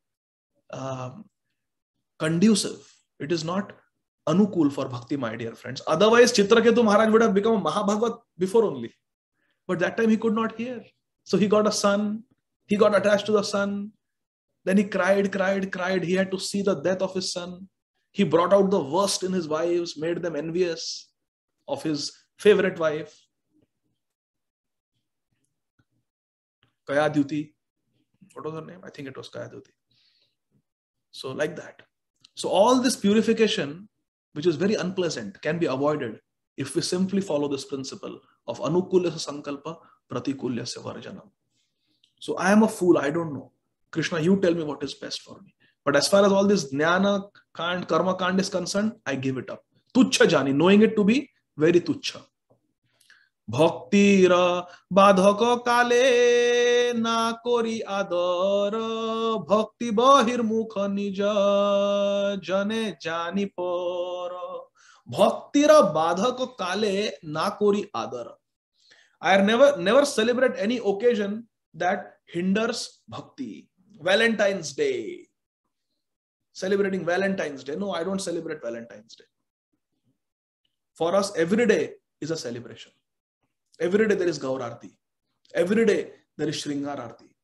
conducive. It is not anukul for bhakti, my dear friends. Otherwise, Chitraketu Maharaj would have become a Mahabhagavat before only. But that time he could not hear. So he got a son. He got attached to the son. Then he cried. He had to see the death of his son. He brought out the worst in his wives, made them envious of his favorite wife. Kayadyuti. What was her name? I think it was Kayadyuti. So like that. So all this purification, which is very unpleasant, can be avoided if we simply follow this principle of anukulyasya sankalpa pratikulyasya varjanam. So I am a fool, I don't know. Krishna, you tell me what is best for me. But as far as all this jnana kand, karma kand is concerned, I give it up. Tuchha jani, knowing it to be very tuchha. Bhaktira badhaka kale na kori adara bhakti bahir mukha nija jane jani para. Bhaktira badhaka kale na kori adara. I never celebrate any occasion that hinders bhakti. Valentine's Day. Celebrating Valentine's Day. No, I don't celebrate Valentine's Day. For us, every day is a celebration. Every day there is Gaur Arti. Every day there is Shringar Arti.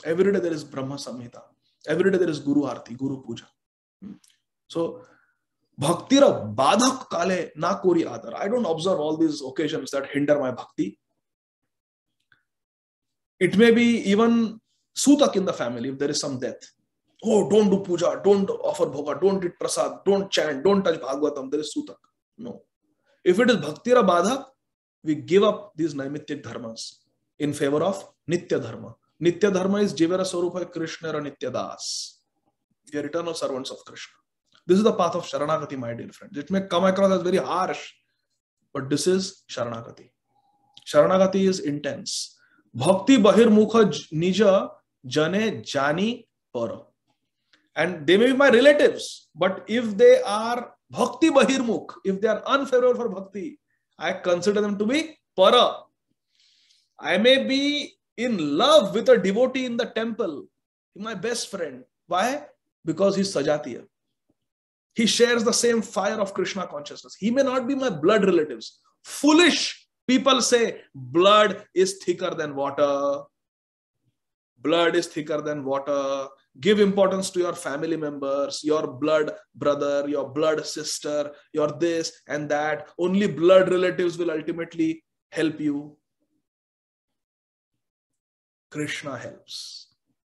Every day there is Brahma Samhita. Every day there is Guru Arti, Guru Puja. So, Bhaktira Badhak Kale Na Kori Adar. I don't observe all these occasions that hinder my bhakti. It may be even Sutak in the family if there is some death. Oh, don't do puja, don't offer bhoga, don't eat prasad, don't chant, don't touch Bhagavatam. There is sutak. No. If it is Bhaktira Badhak, we give up these Naimityak dharmas in favor of Nitya Dharma. Nitya Dharma is Jivara Swarupa Krishna or Nitya Das. We are eternal servants of Krishna. This is the path of Sharanagati, my dear friends. It may come across as very harsh, but this is Sharanagati. Sharanagati is intense. Bhakti Bahirmukha Nija Jane Jani Para. And they may be my relatives, but if they are Bhakti Bahirmukh, if they are unfavorable for Bhakti, I consider them to be Para. I may be in love with a devotee in the temple, my best friend. Why? Because he's Sajatiya. He shares the same fire of Krishna consciousness. He may not be my blood relatives. Foolish people say blood is thicker than water. Blood is thicker than water. Give importance to your family members, your blood brother, your blood sister, your this and that. Only blood relatives will ultimately help you. Krishna helps.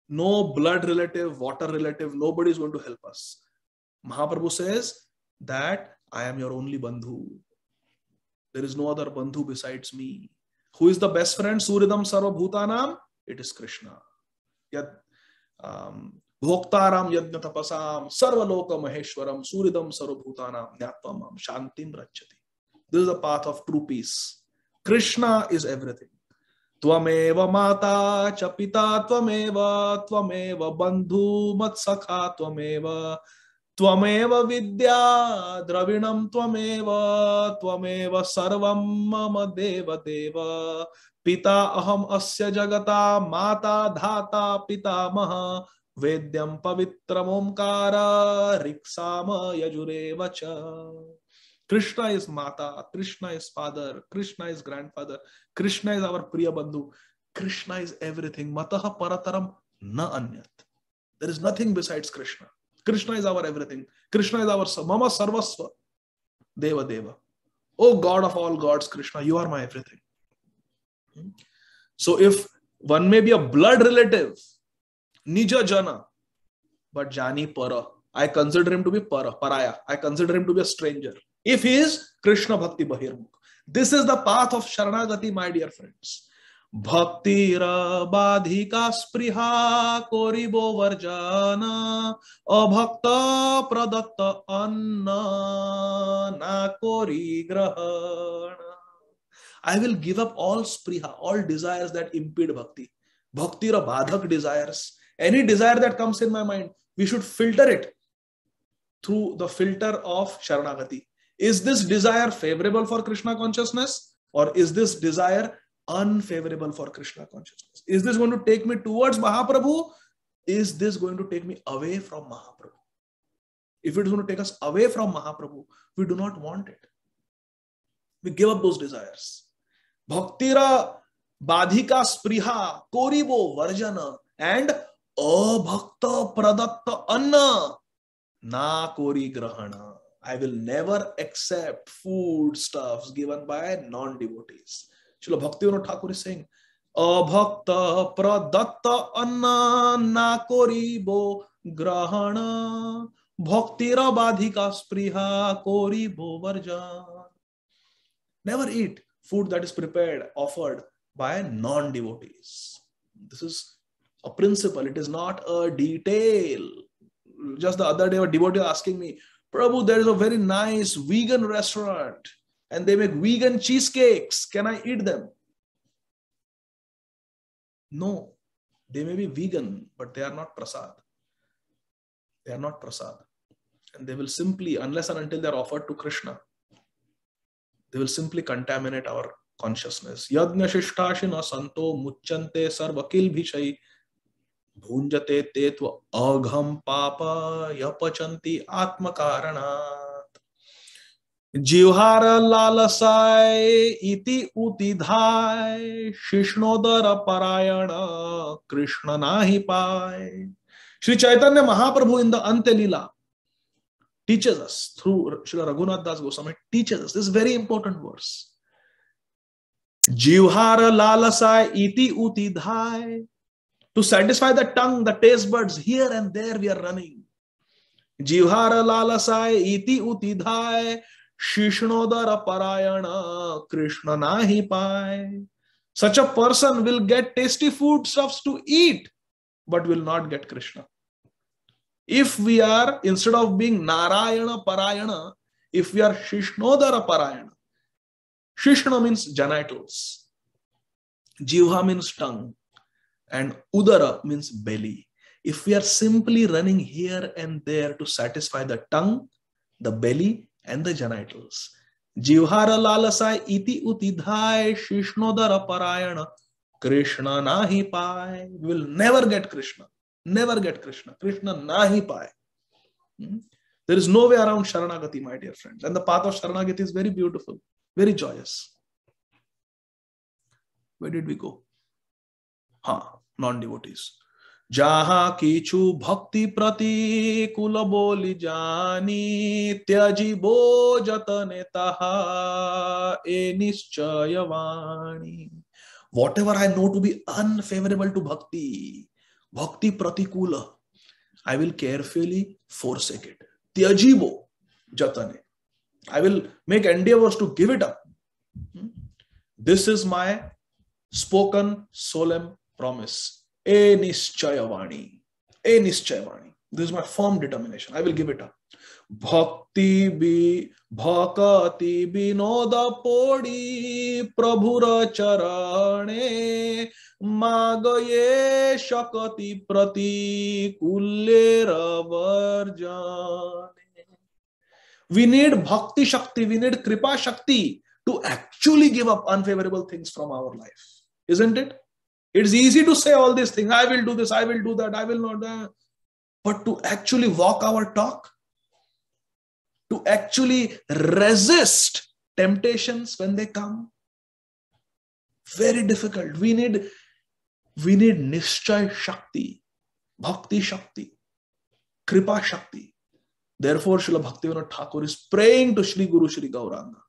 No blood relative, water relative, nobody is going to help us. Mahaprabhu says that I am your only bandhu. There is no other bandhu besides me. Who is the best friend? Suridam Sarva Bhutanam? It is Krishna. Bhoktaram Yajna Tapasam Sarvaloka Maheshwaram Suridam Sarva Bhutanam Nyatpamam Shantim Rachati. This is the path of true peace. Krishna is everything. Tvameva Mata Chapita Tvameva Tvameva Bandhu Matsakha Tvameva Tvameva Vidya Dravinam Tvameva Tvameva Sarvam Mama Deva Deva Pita Aham Asya Jagata Mata Dhata Pita Maha Vedyam Pavitram Omkara Riksama Yajurevacha. Krishna is Mata, Krishna is Father, Krishna is Grandfather, Krishna is our Priya Bandhu, Krishna is everything. Mataha Parataram Na Anyat. There is nothing besides Krishna. Krishna is our everything. Krishna is our Mama Sarvasva. Deva Deva. Oh God of all gods, Krishna, you are my everything. So if one may be a blood relative, Nija Jana, but Jani Para, I consider him to be Paraya. I consider him to be a stranger. If he is Krishna Bhakti Bahirmukh. This is the path of Sharanagati, my dear friends. Bhaktira Badhika Spriha Koribo Varjana Abhakta Pradatta Anna Na Kori Grahana. I will give up all spriha, all desires that impede bhakti. Bhaktira Badhak desires. Any desire that comes in my mind, we should filter it through the filter of Sharanagati. Is this desire favorable for Krishna consciousness, or is this desire unfavorable for Krishna consciousness? Is this going to take me towards Mahaprabhu? Is this going to take me away from Mahaprabhu? If it is going to take us away from Mahaprabhu, we do not want it. We give up those desires. Bhaktira Badhika Spriha Koribo Varjana and Abhakta Pradatta Anna Na Kori Grahana. I will never accept food stuffs given by non-devotees. Srila Bhaktivinoda Thakur is saying, Abhakta Pradatta Anna Na Kori Bo Grahana Bhaktira Badhika Spriha Kori Bo Varjana. Never eat food that is prepared, offered by non-devotees. This is a principle. It is not a detail. Just the other day, a devotee was asking me, Prabhu, there is a very nice vegan restaurant and they make vegan cheesecakes. Can I eat them? No, they may be vegan, but they are not prasad. They are not prasad. And they will simply, unless and until they are offered to Krishna, they will simply contaminate our consciousness. Yajna Shishtashina Santo Muchante Sarvakil Bhishai Bhunjate Tetva Agham Papa Yapachanti Atma Karanat Jivhara Lalasai Iti Utidhai Shishnodara Parayana Krishna Nahi Pai. Sri Caitanya Mahaprabhu in the Ante Lila teaches us through Srila Raghunath Das Goswami, teaches us this very important verse. Jivhara Lalasai Iti Utidhai To satisfy the tongue, the taste buds, here and there we are running. Jivhara lalasai iti utidhai shishnodara parayana Krishna nahi pai. Such a person will get tasty foodstuffs to eat, but will not get Krishna. If we are, instead of being Narayana Parayana, if we are Shishnodara Parayana, Shishna means genitals, Jivha means tongue, and Udara means belly. If we are simply running here and there to satisfy the tongue, the belly, and the genitals, Jivhara lalasai iti utidhai Shishnodara Parayana Krishna nahi pai. We will never get Krishna. Never get Krishna. Krishna nahi pai. There is no way around Sharanagati, my dear friends. And the path of Sharanagati is very beautiful, very joyous. Where did we go? Non-devotees. Jaha kichu bhakti prati kula boli jani tyaji bo jatane taha e nischayavani. Whatever I know to be unfavorable to bhakti, bhakti pratikula, I will carefully forsake it. Tyajibo jatane. I will make endeavors to give it up. This is my spoken solemn promise. E nischayavani. E nischayavani. This is my firm determination. I will give it up. Bhakti bhakati binoda podi prabhura charane magaye shakati prati kullera varjane. We need bhakti shakti, we need kripa shakti to actually give up unfavorable things from our life. Isn't it? It's easy to say all these things. I will do this, I will do that, I will not. But to actually walk our talk, to actually resist temptations when they come, very difficult. We need Nischay Shakti, Bhakti Shakti, Kripa Shakti. Therefore, Srila Bhaktivinoda Thakur is praying to Shri Guru Shri Gauranga.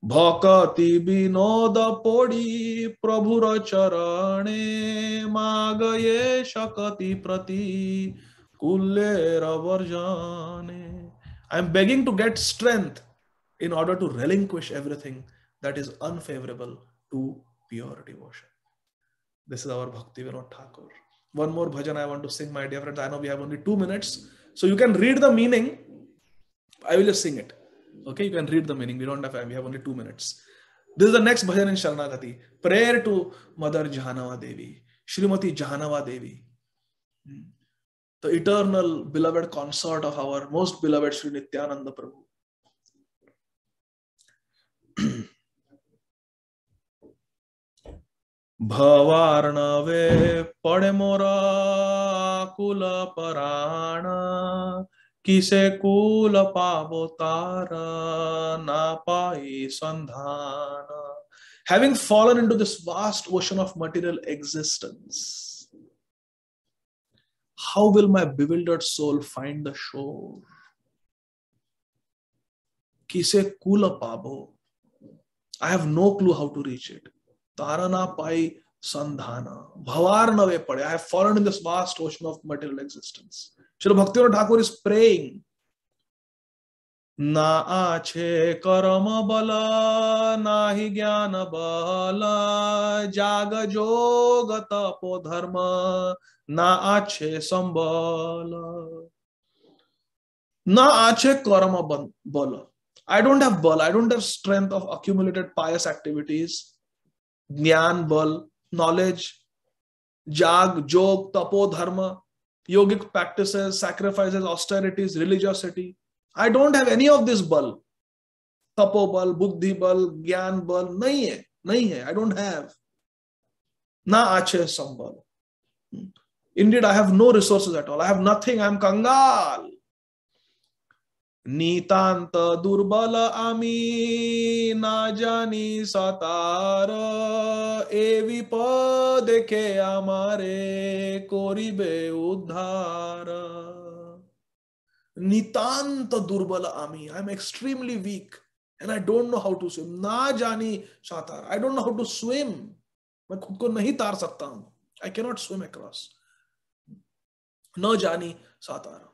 Bhakati binoda podi prabhura charane magaye shakati prati kullera varjane. I am begging to get strength in order to relinquish everything that is unfavorable to pure devotion. This is our Bhaktivinoda Thakur. One more bhajan I want to sing, my dear friends. I know we have only 2 minutes, so you can read the meaning. I will just sing it. Okay, you can read the meaning. We don't have time. We have only 2 minutes. This is the next bhajan in Sharanagati. Prayer to Mother Jahanava Devi, Srimati Jahanava Devi, the eternal beloved consort of our most beloved Sri Nityananda Prabhu. Bhavarnave pade mora kula parana kise kula pavotara na pai sandhana. Having fallen into this vast ocean of material existence, how will my bewildered soul find the shore? Kise kula pavo. I have no clue how to reach it. Tarana pai sandhana. Bhavarnave pade. I have fallen in this vast ocean of material existence. Srila Bhaktivinoda Thakur is praying. Na ache karama bala, nahi jnana bala, jaga joga tapo dharma, na ache sambala. Na ache karama bala. I don't have bal, I don't have strength of accumulated pious activities, jnana bal, knowledge, jag, jog, tapo dharma, yogic practices, sacrifices, austerities, religiosity. I don't have any of this bal. Tapo bal, buddhi bal, gyan bal, nahi hai, I don't have. Na ache sambal. Indeed, I have no resources at all. I have nothing. I am kangal. Nitanta durbala ami na jani satara evi padeke amare koribe uddhara. Nitanta durbala ami. I am extremely weak and I don't know how to swim. Na jani satara. I don't know how to swim. मैं खुद को नहीं तार सकता हूं. I cannot swim across. Na jani satara.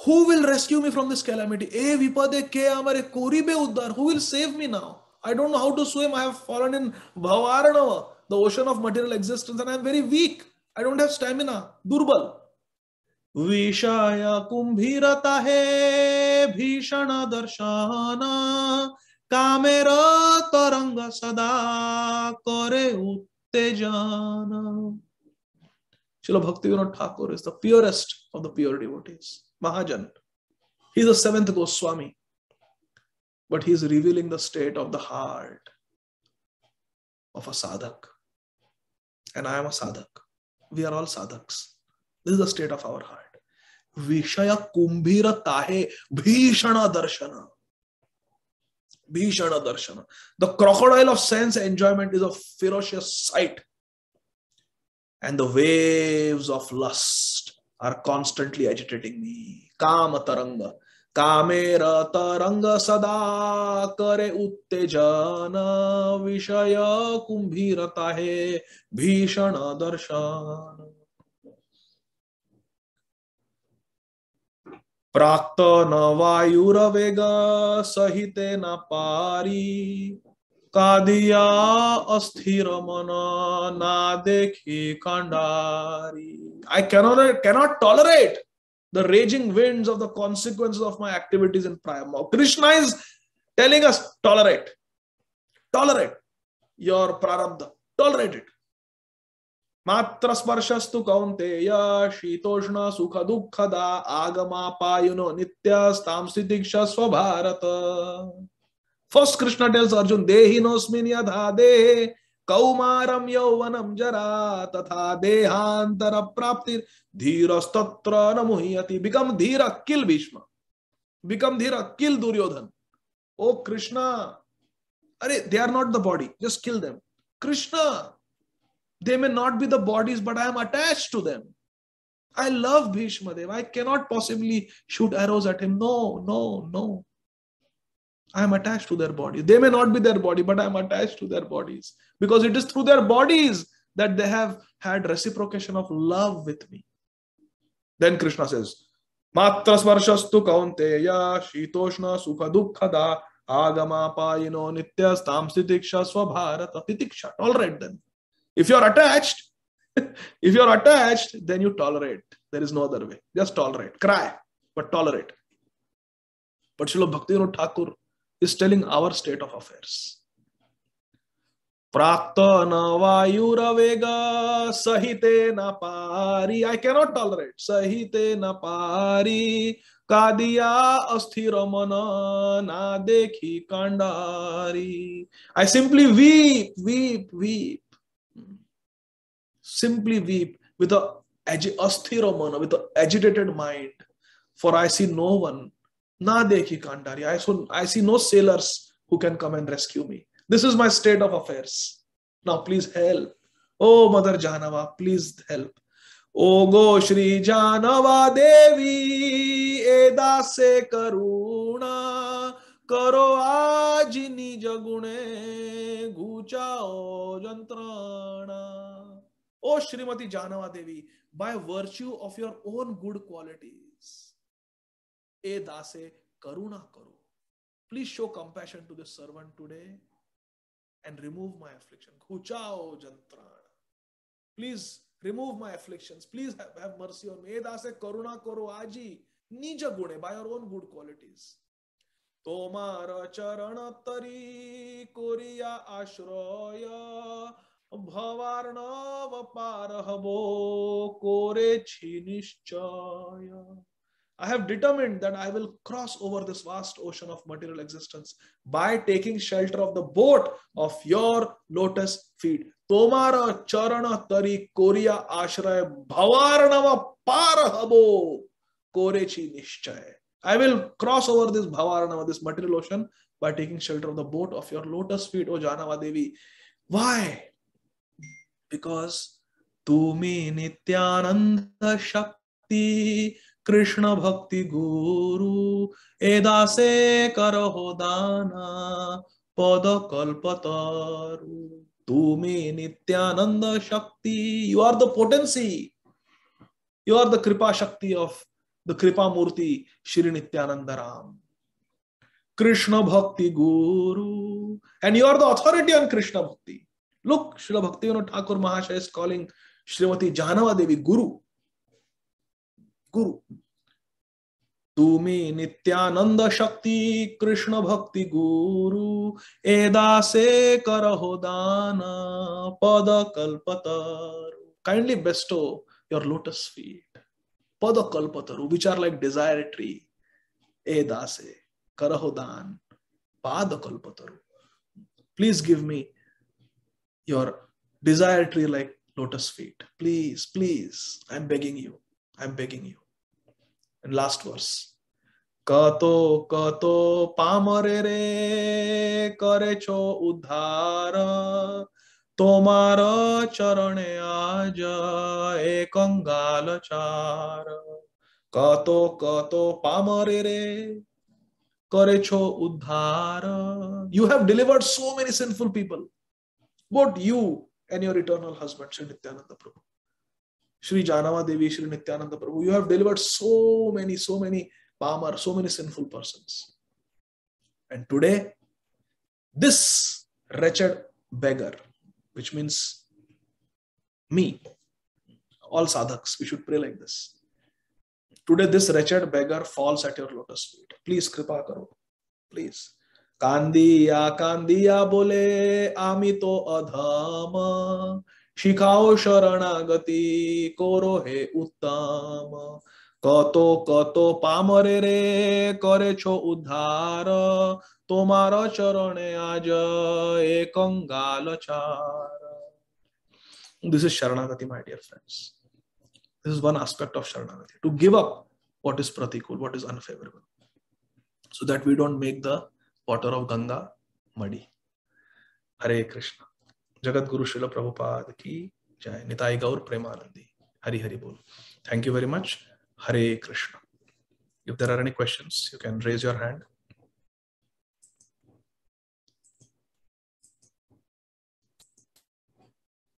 Who will rescue me from this calamity? E vipade ke amare koribe uddar. Who will save me now? I don't know how to swim. I have fallen in Bhavarnava, the ocean of material existence, and I am very weak. I don't have stamina. Durbal. Vishaya kumbhirata he bhishana darshana kamera taranga sada kare uttejana. Srila Bhaktivinoda Thakur is the purest of the pure devotees. Mahajan. He is the seventh Goswami. But he is revealing the state of the heart of a sadhak. And I am a sadhak. We are all sadhaks. This is the state of our heart. Vishaya kumbhira tahe bhishana darshana. Bhishana darshana. The crocodile of sense enjoyment is a ferocious sight. And the waves of lust are constantly agitating me. Kama taranga. Kamera taranga sada kare uttejana vishaya kumbhira tahe bhishana darshana. Prakta na vayuravega sahite na pari kadiya asthira mana na dekhi khandari. I cannot tolerate the raging winds of the consequences of my activities in Prayama. Krishna is telling us, tolerate your prarabdha, tolerate it. Matra sparshastu kaunteya shitoshna sukha dukkhada agama payuno nityas tamsitiksha swabharata. First Krishna tells Arjun, dehinosmin yadha dehe kaumaram yauvanam jara tatha dehantara praptir dhiras tatra namuhyati. Become dhira, kill Bhishma. Become dhira, kill Duryodhan. Oh Krishna, they are not the body, just kill them. Krishna, they may not be the bodies, but I am attached to them. I love Bhishma Dev. I cannot possibly shoot arrows at him. No. I am attached to their body. They may not be their body, but I am attached to their bodies. Because it is through their bodies that they have had reciprocation of love with me. Then Krishna says, Matra sparshastu kaunteya shitoshna sukha dukkhada agama payino nityas tamsitiksha swabharata. Titiksha, tolerate them. If you are attached, then you tolerate. There is no other way. Just tolerate. Cry, but tolerate. But Srila Bhaktivinoda Thakur is telling our state of affairs. Prakta na vayuravega sahite na pari. I cannot tolerate. Sahite na pari kadiya asthira mana na dekhi khandari. I simply weep. Simply weep with a asthira mana, with an agitated mind. For I see no one. Na dekhi khandari. I see no sailors who can come and rescue me. This is my state of affairs. Now please help. Oh Mother Janava, please help. O go Shri Janava Devi edase karuna karo aji nij gune guchao jantrana. O Shrimati Janava Devi, by virtue of your own good qualities, edase karuna karo. Please show compassion to this servant today and remove my affliction. Khuchao jantrana. Please remove my afflictions. Please have mercy on me. Edase karuna karo aji nija gune, by your own good qualities. Tomara charana tari koriya ashraya bhavarnava parahabo korechi nishchaya. I have determined that I will cross over this vast ocean of material existence by taking shelter of the boat of your lotus feet. Tomara charana tari koriya ashraya bhavarnava parahabo korechi nishchaya. I will cross over this bhavarnava, this material ocean, by taking shelter of the boat of your lotus feet, O Janava Devi. Why? Because Tumi Nityananda Shakti Krishna Bhakti Guru Edase Karaho Dana Pada Kalpataru. Tumi Nityananda Shakti. You are the potency. You are the Kripa Shakti of the Kripa Murti, Shri Nityananda Ram. Krishna Bhakti Guru. And you are the authority on Krishna Bhakti. Look, Srila Bhaktivinoda Thakur Mahashaya is calling Srimati Jahnava Devi Guru. Guru. Tumi Nityananda Shakti Krishna Bhakti Guru Edase Karaho Dana Pada Kalpataru. Kindly bestow your lotus feet. Pada Kalpataru, which are like desire tree. Edase Karaho Dan Pada Kalpataru. Please give me your desire tree like lotus feet. Please, please. I'm begging you. I'm begging you. And last verse. Kato kato pamare re karecho udhara tomara charane aja ekangala chara. Kato kato pamare re karecho udhara. You have delivered so many sinful people. Both you and your eternal husband, Sri Nityananda Prabhu. Shri Jahnava Devi, Shri Nityananda Prabhu, you have delivered so many pamar, so many sinful persons. And today, this wretched beggar, which means me, all sadhaks, we should pray like this. Today, this wretched beggar falls at your lotus feet. Please, kripa karo. Please. Kandiya bole amito adhama. Shikhao sharanagati koro he uttama. Kato kato pamare re karecho udhara tomara charane aja ekangala chara. This is sharanagati, my dear friends. This is one aspect of sharanagati. To give up what is pratikul, what is unfavorable, so that we don't make the water of Ganga muddy. Hare Krishna. Jagat Guru Srila Prabhupada ki jai. Nitai Gaur Premanandi. Hari Hari Bol. Thank you very much. Hare Krishna. If there are any questions, you can raise your hand.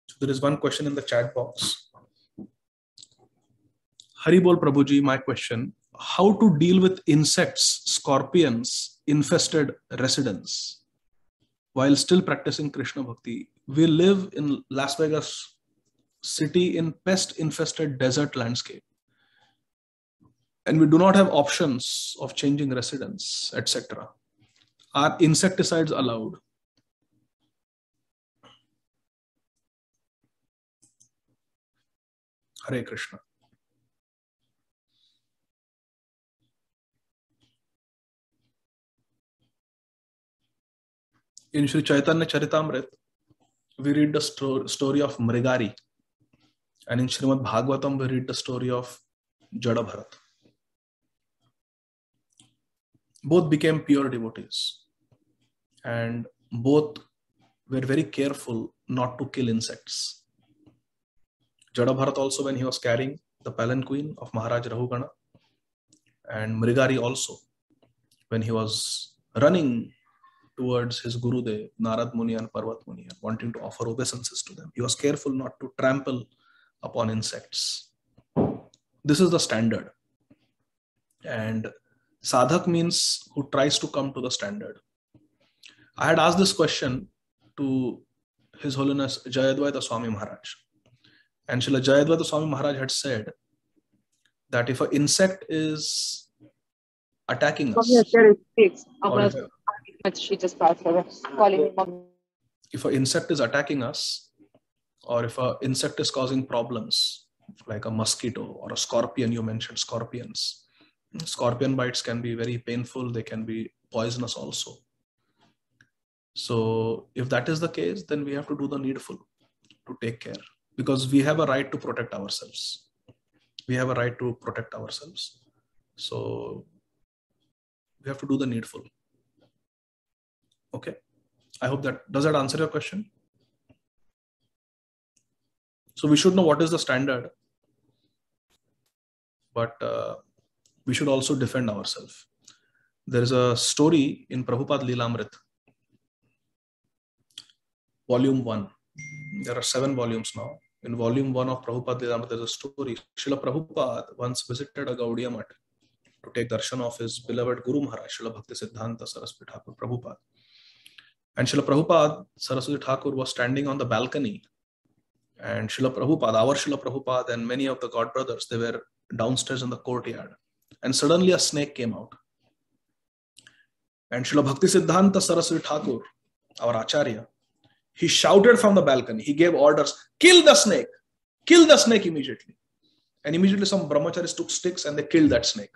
So there is one question in the chat box. Hari Bol Prabhuji, my question: how to deal with insects, scorpions, infested residents while still practicing Krishna Bhakti? We live in Las Vegas city in pest-infested desert landscape, and we do not have options of changing residents, etc. Are insecticides allowed? Hare Krishna. In Sri Caitanya Charitamrita, we read the story of Mrigari, and in Srimad Bhāgavatam, we read the story of Jada Bharat. Both became pure devotees, and both were very careful not to kill insects. Jada Bharat also, when he was carrying the palanquin of Maharaj Rahugana, and Mrigari also, when he was running towards his Gurudev, Narad Muni and Parvat Muni, and wanting to offer obeisances to them, he was careful not to trample upon insects. This is the standard. And sadhak means who tries to come to the standard. I had asked this question to His Holiness Jayadvaita Swami Maharaj. And Srila Jayadvaita Swami Maharaj had said that if an insect is attacking us, if an insect is attacking us, or if an insect is causing problems, like a mosquito or a scorpion, you mentioned scorpions. Scorpion bites can be very painful, they can be poisonous also. So if that is the case, then we have to do the needful to take care, because we have a right to protect ourselves. We have a right to protect ourselves. So we have to do the needful. Okay. I hope does that answer your question? So we should know what is the standard, but we should also defend ourselves. There is a story in Prabhupada Lilamrit, Volume 1, There are 7 volumes now. In volume 1 of Prabhupada Lilamrita, there's a story. Srila Prabhupada once visited a Gaudiya Math to take darshan of his beloved Guru Maharaj, Srila Bhakti Siddhanta Saraswati Thakur Prabhupada. And Srila Prabhupada, Saraswati Thakur was standing on the balcony. And Srila Prabhupada, our Srila Prabhupada and many of the God brothers, they were downstairs in the courtyard. And suddenly a snake came out. And Srila Bhakti Siddhanta Saraswati Thakur, our Acharya, he shouted from the balcony. He gave orders, kill the snake immediately. And immediately some brahmacharis took sticks and they killed that snake.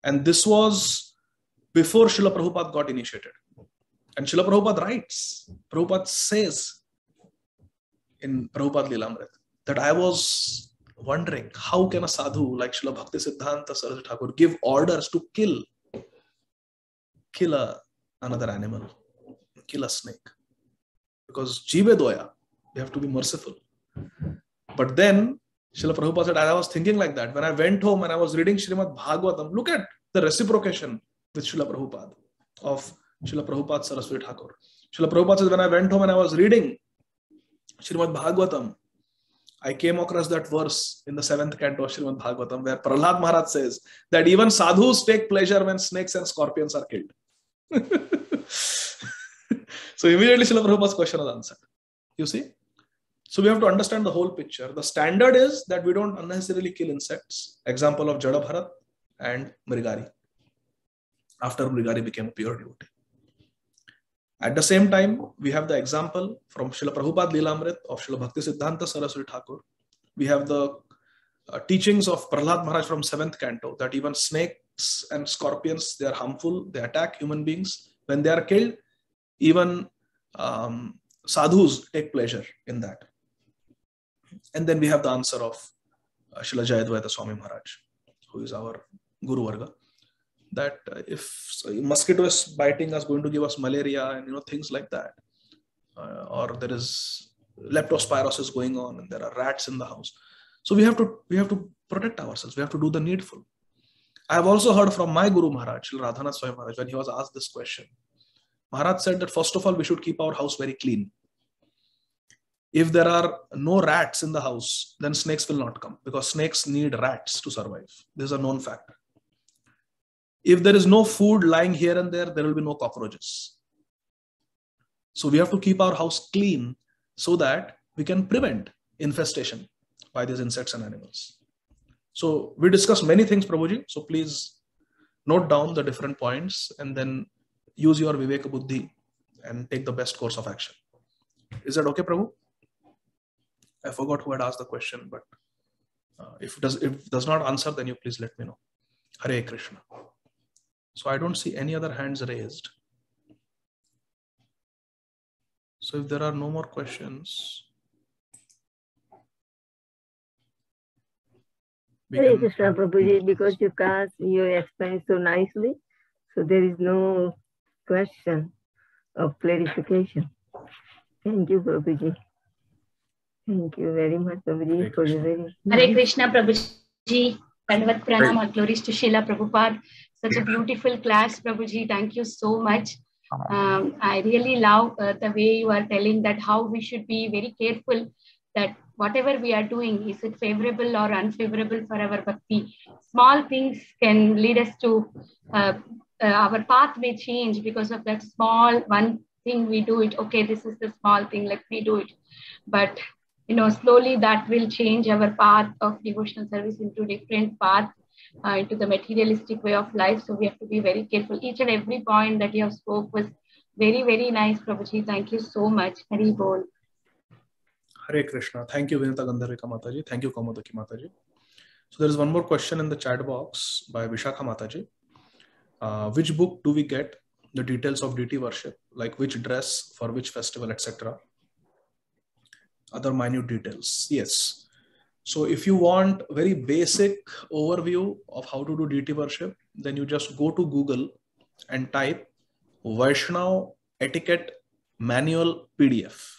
And this was before Srila Prabhupada got initiated. And Srila Prabhupada writes, Prabhupada says in Prabhupada Lilamrita that I was wondering, how can a sadhu like Srila Bhakti Siddhanta Saraswati Thakur give orders to kill another animal, kill a snake? Because Jive Doya, they have to be merciful. But then Srila Prabhupada said, I was thinking like that. When I went home and I was reading Srimad Bhāgavatam, look at the reciprocation with Srila Prabhupada of Srila Prabhupada Saraswati Thakur. Srila Prabhupada says, when I went home and I was reading Srimad Bhāgavatam, I came across that verse in the 7th canto of Srimad Bhāgavatam where Prahlad Maharaj says that even sadhus take pleasure when snakes and scorpions are killed. So immediately Srila Prabhupada's question was answered. You see? So we have to understand the whole picture. The standard is that we don't unnecessarily kill insects. Example of Jada Bharat and Mrigari. After Mrigari became a pure devotee. At the same time, we have the example from Srila Prabhupada Lilamrita of Srila Bhakti Siddhanta Saraswati Thakur. We have the teachings of Prahlad Maharaj from 7th canto that even snakes and scorpions, they are harmful, they attack human beings. When they are killed, even sadhus take pleasure in that. And then we have the answer of Srila Jayadvaita Swami Maharaj, who is our Guru Varga, that if mosquito is biting us, going to give us malaria and things like that, or there is leptospirosis going on and there are rats in the house. So we have to protect ourselves. We have to do the needful. I have also heard from my Guru Maharaj, Srila Radhanath Swami Maharaj, when he was asked this question. Maharaj said that first of all, we should keep our house very clean. If there are no rats in the house, then snakes will not come because snakes need rats to survive. This is a known fact. If there is no food lying here and there will be no cockroaches. So we have to keep our house clean so that we can prevent infestation by these insects and animals. So we discussed many things, Prabhuji. So please note down the different points and then use your Viveka Buddhi and take the best course of action. Is that okay, Prabhu? I forgot who had asked the question, but if it does not answer, then you please let me know. Hare Krishna. So I don't see any other hands raised. So if there are no more questions, Hare Krishna, Prabhuji, because you explained so nicely, so there is no question of clarification. Thank you, Prabhuji. Thank you very much, Prabhuji, for your very... Hare Krishna, Prabhuji. Dandavat Pranam, our glories to Srila Prabhupada. Such a beautiful class, Prabhuji. Thank you so much. I really love the way you are telling that how we should be very careful that whatever we are doing, is it favorable or unfavorable for our bhakti. Small things can lead us to, our path may change because of that small one thing we do it. Okay, this is the small thing, let me do it. But slowly that will change our path of devotional service into different path, into the materialistic way of life. So we have to be very careful. Each and every point that you have spoke was very, very nice, Prabhuji. Thank you so much. Hari Bol. Hare Krishna. Thank you, Vinita Gandharvika Mataji. Thank you, Kaumudaki Mataji. So there is one more question in the chat box by Vishakha Mataji. Which book do we get the details of deity worship, like which dress for which festival, etc.? Other minute details. Yes. So if you want very basic overview of how to do deity worship, then you just go to Google and type Vaishnav Etiquette Manual PDF.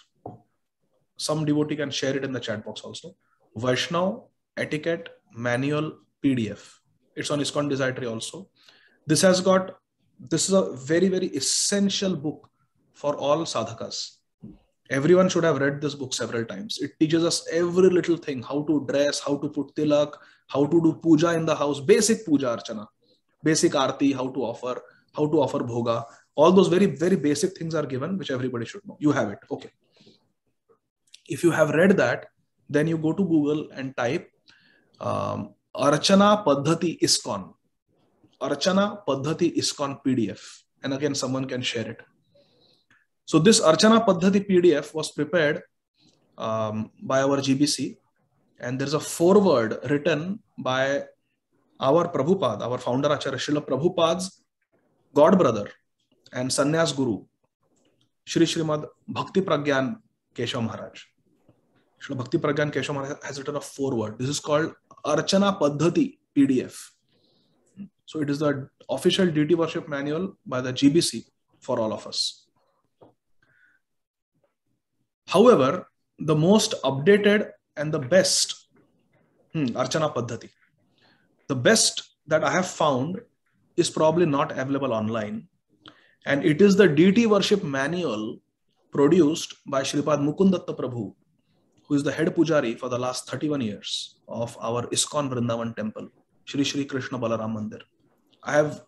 Some devotee can share it in the chat box also. Vaishnav Etiquette Manual PDF. It's on ISKCON Desire Tree also. This is a very, very essential book for all sadhakas. Everyone should have read this book several times. It teaches us every little thing, how to dress, how to put tilak, how to do puja in the house, basic puja archana, basic aarti, how to offer bhoga. All those very, very basic things are given, which everybody should know. You have it. Okay. If you have read that, then you go to Google and type Archana Paddhati ISKCON. Archana Paddhati ISKCON PDF. And again, someone can share it. So this Archana Paddhati PDF was prepared by our GBC, and there's a foreword written by our Prabhupada, our founder Acharya Srila Prabhupada's god brother and sannyas guru, Shri Srimad Bhakti Pragyan Keshav Maharaj. Srila Bhakti Pragyan Keshav Maharaj has written a foreword. This is called Archana Paddhati PDF. So it is the official deity worship manual by the GBC for all of us. However, the most updated and the best Archana Paddhati, the best that I have found is probably not available online, and it is the deity worship manual produced by Shripad Mukundatta Prabhu, who is the head pujari for the last 31 years of our ISKCON Vrindavan temple, Shri Shri Krishna Balaram Mandir. I have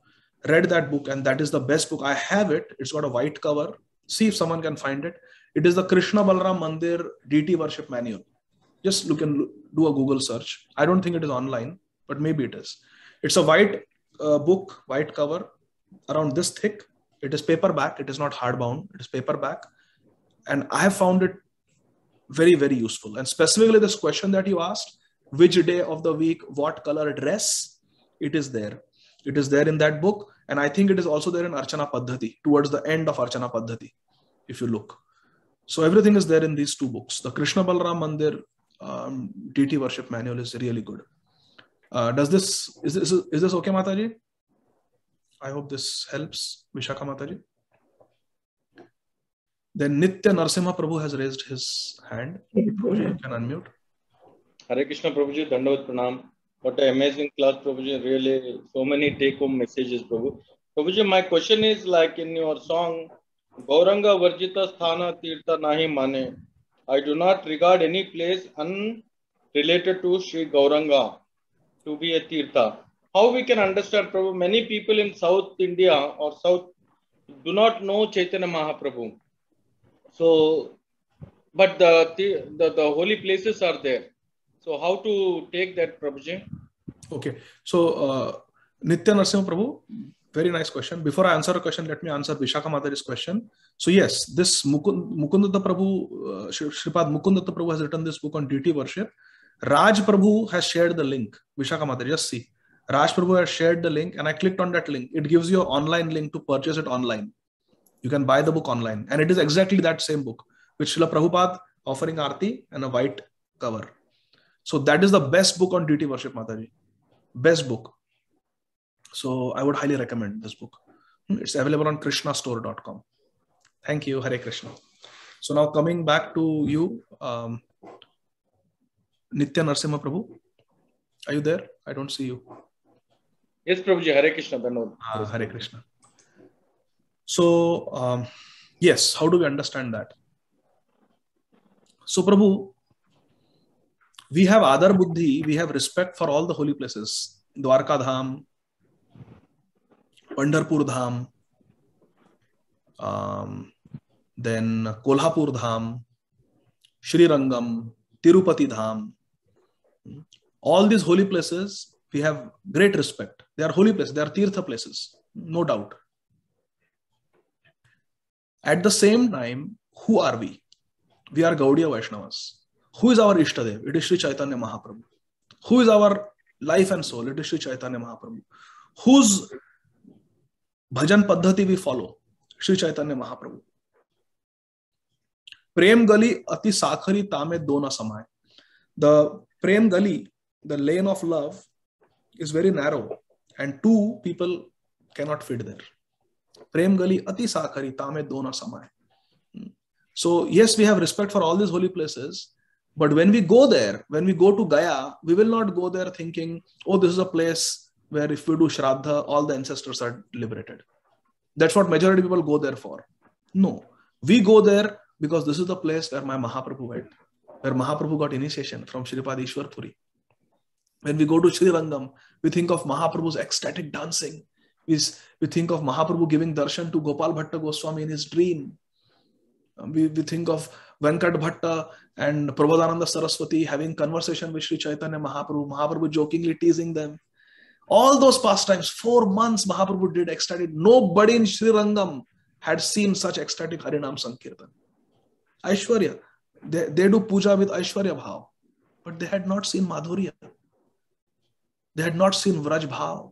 read that book, and that is the best book. I have it. It's got a white cover. See if someone can find it. It is the Krishna Balaram Mandir deity worship manual. Just look and do a Google search. I don't think it is online, but maybe it is. It's a white book, white cover, around this thick. It is paperback. It is not hardbound. It is paperback. And I have found it very, very useful. And specifically this question that you asked, which day of the week, what color dress, it is there. It is there in that book. And I think it is also there in Archana Paddhati, towards the end of Archana Paddhati, if you look. So everything is there in these two books. The Krishna Balaram Mandir deity worship manual is really good. Is this okay, Mataji? I hope this helps, Vishakha Mataji. Then Nitya Narasimha Prabhu has raised his hand. Prabhuji, you can unmute. Hare Krishna Prabhuji, Dandavat Pranam. What an amazing class, Prabhuji. Really, so many take-home messages, Prabhu. Prabhuji, my question is like in your song, Gauranga Varjita Sthana Tirtha Nahi Mane. I do not regard any place unrelated to Sri Gauranga to be a Tirtha. How we can understand, Prabhu? Many people in South India or South do not know Chaitanya Mahaprabhu. So, but the holy places are there. So how to take that, Prabhuji? Okay. So, Nitya Narasimha Prabhu, very nice question. Before I answer a question, let me answer Vishakha Mataji's question. So yes, this Mukundatta Prabhu, Shripad Mukundatta Prabhu has written this book on deity worship. Raj Prabhu has shared the link. Vishakha Mataji, just see. Raj Prabhu has shared the link and I clicked on that link. It gives you an online link to purchase it online. You can buy the book online. And it is exactly that same book with Srila Prabhupada offering Aarti and a white cover. So that is the best book on deity worship, Mataji. Best book. So I would highly recommend this book. It's available on krishnastore.com. Thank you. Hare Krishna. So now coming back to you, Nitya Narasimha Prabhu. Are you there? I don't see you. Yes, Prabhuji. Hare Krishna. Hare Krishna. So, yes, how do we understand that? So, Prabhu, we have Adar Buddhi, we have respect for all the holy places. Dwarka Dham, Pandharpur Dham, then Kolhapur Dham, Shri Rangam, Tirupati Dham. All these holy places, we have great respect. They are holy places, they are Tirtha places, no doubt. At the same time, who are we? We are Gaudiya Vaishnavas. Who is our Ishtadev? It is Sri Chaitanya Mahaprabhu. Who is our life and soul? It is Sri Chaitanya Mahaprabhu. Whose bhajan paddhati we follow? Sri Chaitanya Mahaprabhu. Prem Gali ati sakhari tame dona samay. The Prem Gali, the lane of love, is very narrow and two people cannot fit there. Prem Gali ati sakhari tame dona samay. So yes, we have respect for all these holy places, but when we go there, when we go to Gaya, we will not go there thinking, oh, this is a place where if we do Shraddha, all the ancestors are liberated. That's what majority people go there for. No, we go there because this is the place where my Mahaprabhu went, where Mahaprabhu got initiation from Shripad Ishwar Puri. When we go to Sri Rangam, we think of Mahaprabhu's ecstatic dancing. We think of Mahaprabhu giving darshan to Gopal Bhatta Goswami in his dream. We think of Venkat Bhatta and Prabodhananda Saraswati having conversation with Sri Chaitanya Mahaprabhu, Mahaprabhu jokingly teasing them. All those pastimes, 4 months Mahaprabhu did ecstatic. Nobody in Sri Rangam had seen such ecstatic Harinam Sankirtan. Aishwarya, they do puja with Aishwarya Bhav, but they had not seen Madhurya. They had not seen Vraj Bhav.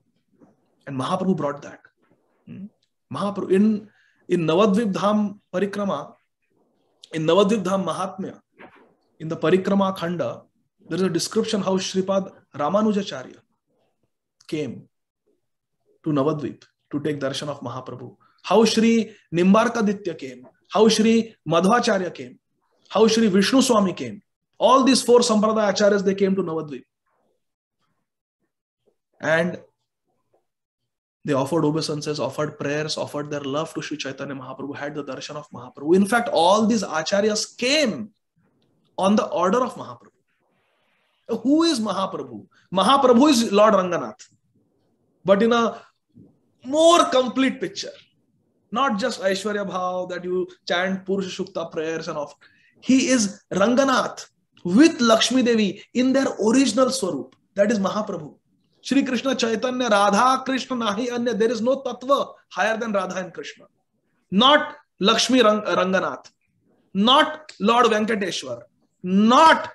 And Mahaprabhu brought that. Mahaprabhu, in Navadvip Dham Parikrama, in Navadvip Dham Mahatmya, in the Parikrama Khaṇḍa, there is a description how Shripad Ramanujacharya came to Navadvip to take darshan of Mahaprabhu. How Shri Nimbarkaditya came. How Shri Madhvacharya came. How Shri Vishnu Swami came. All these 4 Sampradaya Acharyas, they came to Navadvip. And they offered obeisances, offered prayers, offered their love to Sri Chaitanya Mahaprabhu, had the darshan of Mahaprabhu. In fact, all these acharyas came on the order of Mahaprabhu. Who is Mahaprabhu? Mahaprabhu is Lord Ranganath, but in a more complete picture. Not just Aishwarya Bhav that you chant Purusha Shukta prayers and offer. He is Ranganath with Lakshmi Devi in their original Swarup. That is Mahaprabhu. Shri Krishna Chaitanya, Radha Krishna Nahi Anya. There is no tattva higher than Radha and Krishna. Not Lakshmi Ranganath. Not Lord Venkateshwar. Not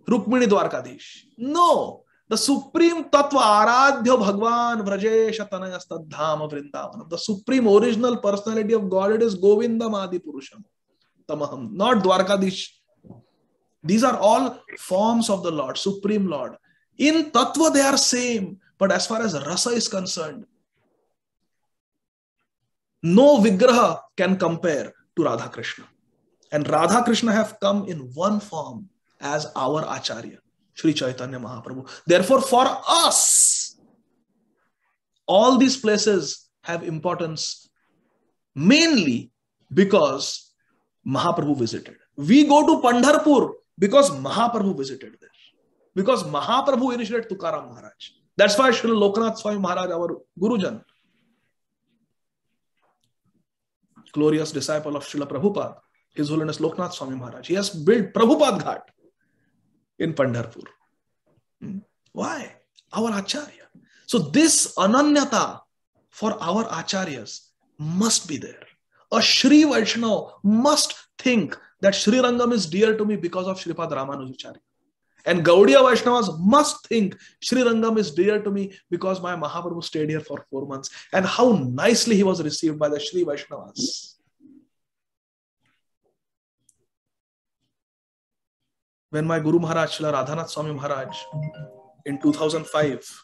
Rukmini Dwarkadish. No. The supreme tattva, Aradhya Bhagwan Vrajesha Tanayastadhama Vrindavanam. The supreme original personality of God, it is Govindam Adi Purusham Tamaham. Not Dwarkadish. These are all forms of the Lord, Supreme Lord. In tattva, they are same, but as far as rasa is concerned, no vigraha can compare to Radha Krishna. And Radha Krishna have come in one form as our Acharya, Sri Chaitanya Mahaprabhu. Therefore, for us, all these places have importance mainly because Mahaprabhu visited. We go to Pandharpur because Mahaprabhu visited there. Because Mahaprabhu initiated Tukaram Maharaj. That's why Srila Lokanath Swami Maharaj, our Gurujan, glorious disciple of Srila Prabhupada, His Holiness Lokanath Swami Maharaj, he has built Prabhupada Ghat in Pandharpur. Why? Our Acharya. So this Ananyata for our Acharyas must be there. A Shri Vaishnava must think that Sri Rangam is dear to me because of Shripad Ramanujacharya. And Gaudiya Vaishnavas must think Sri Rangam is dear to me because my Mahaprabhu stayed here for 4 months. And how nicely he was received by the Shri Vaishnavas. When my Guru Maharaj, Srila Radhanath Swami Maharaj, in 2005,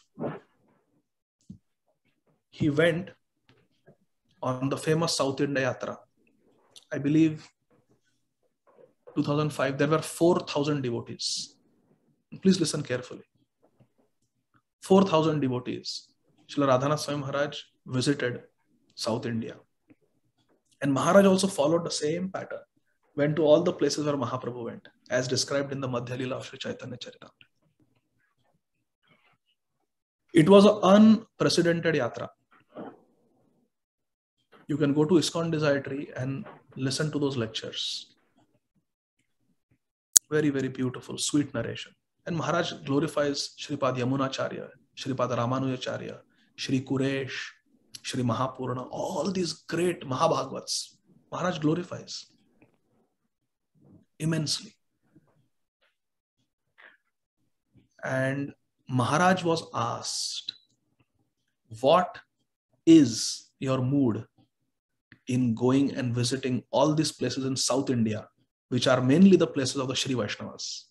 he went on the famous South India Yatra. I believe 2005, there were 4,000 devotees. Please listen carefully. 4,000 devotees. Srila Radhanath Swami Maharaj visited South India. And Maharaj also followed the same pattern. Went to all the places where Mahaprabhu went, as described in the Madhya Lila of Sri Chaitanya Charitamrita. It was an unprecedented yatra. You can go to ISKCON Desire Tree and listen to those lectures. Very, very beautiful, sweet narration. And Maharaj glorifies Shripad Yamunacharya, Shripad Ramanujacharya, Shri Kuresh, Shri Mahapurana, all these great Mahabhagavats. Maharaj glorifies immensely. And Maharaj was asked, what is your mood in going and visiting all these places in South India, which are mainly the places of the Shri Vaishnavas?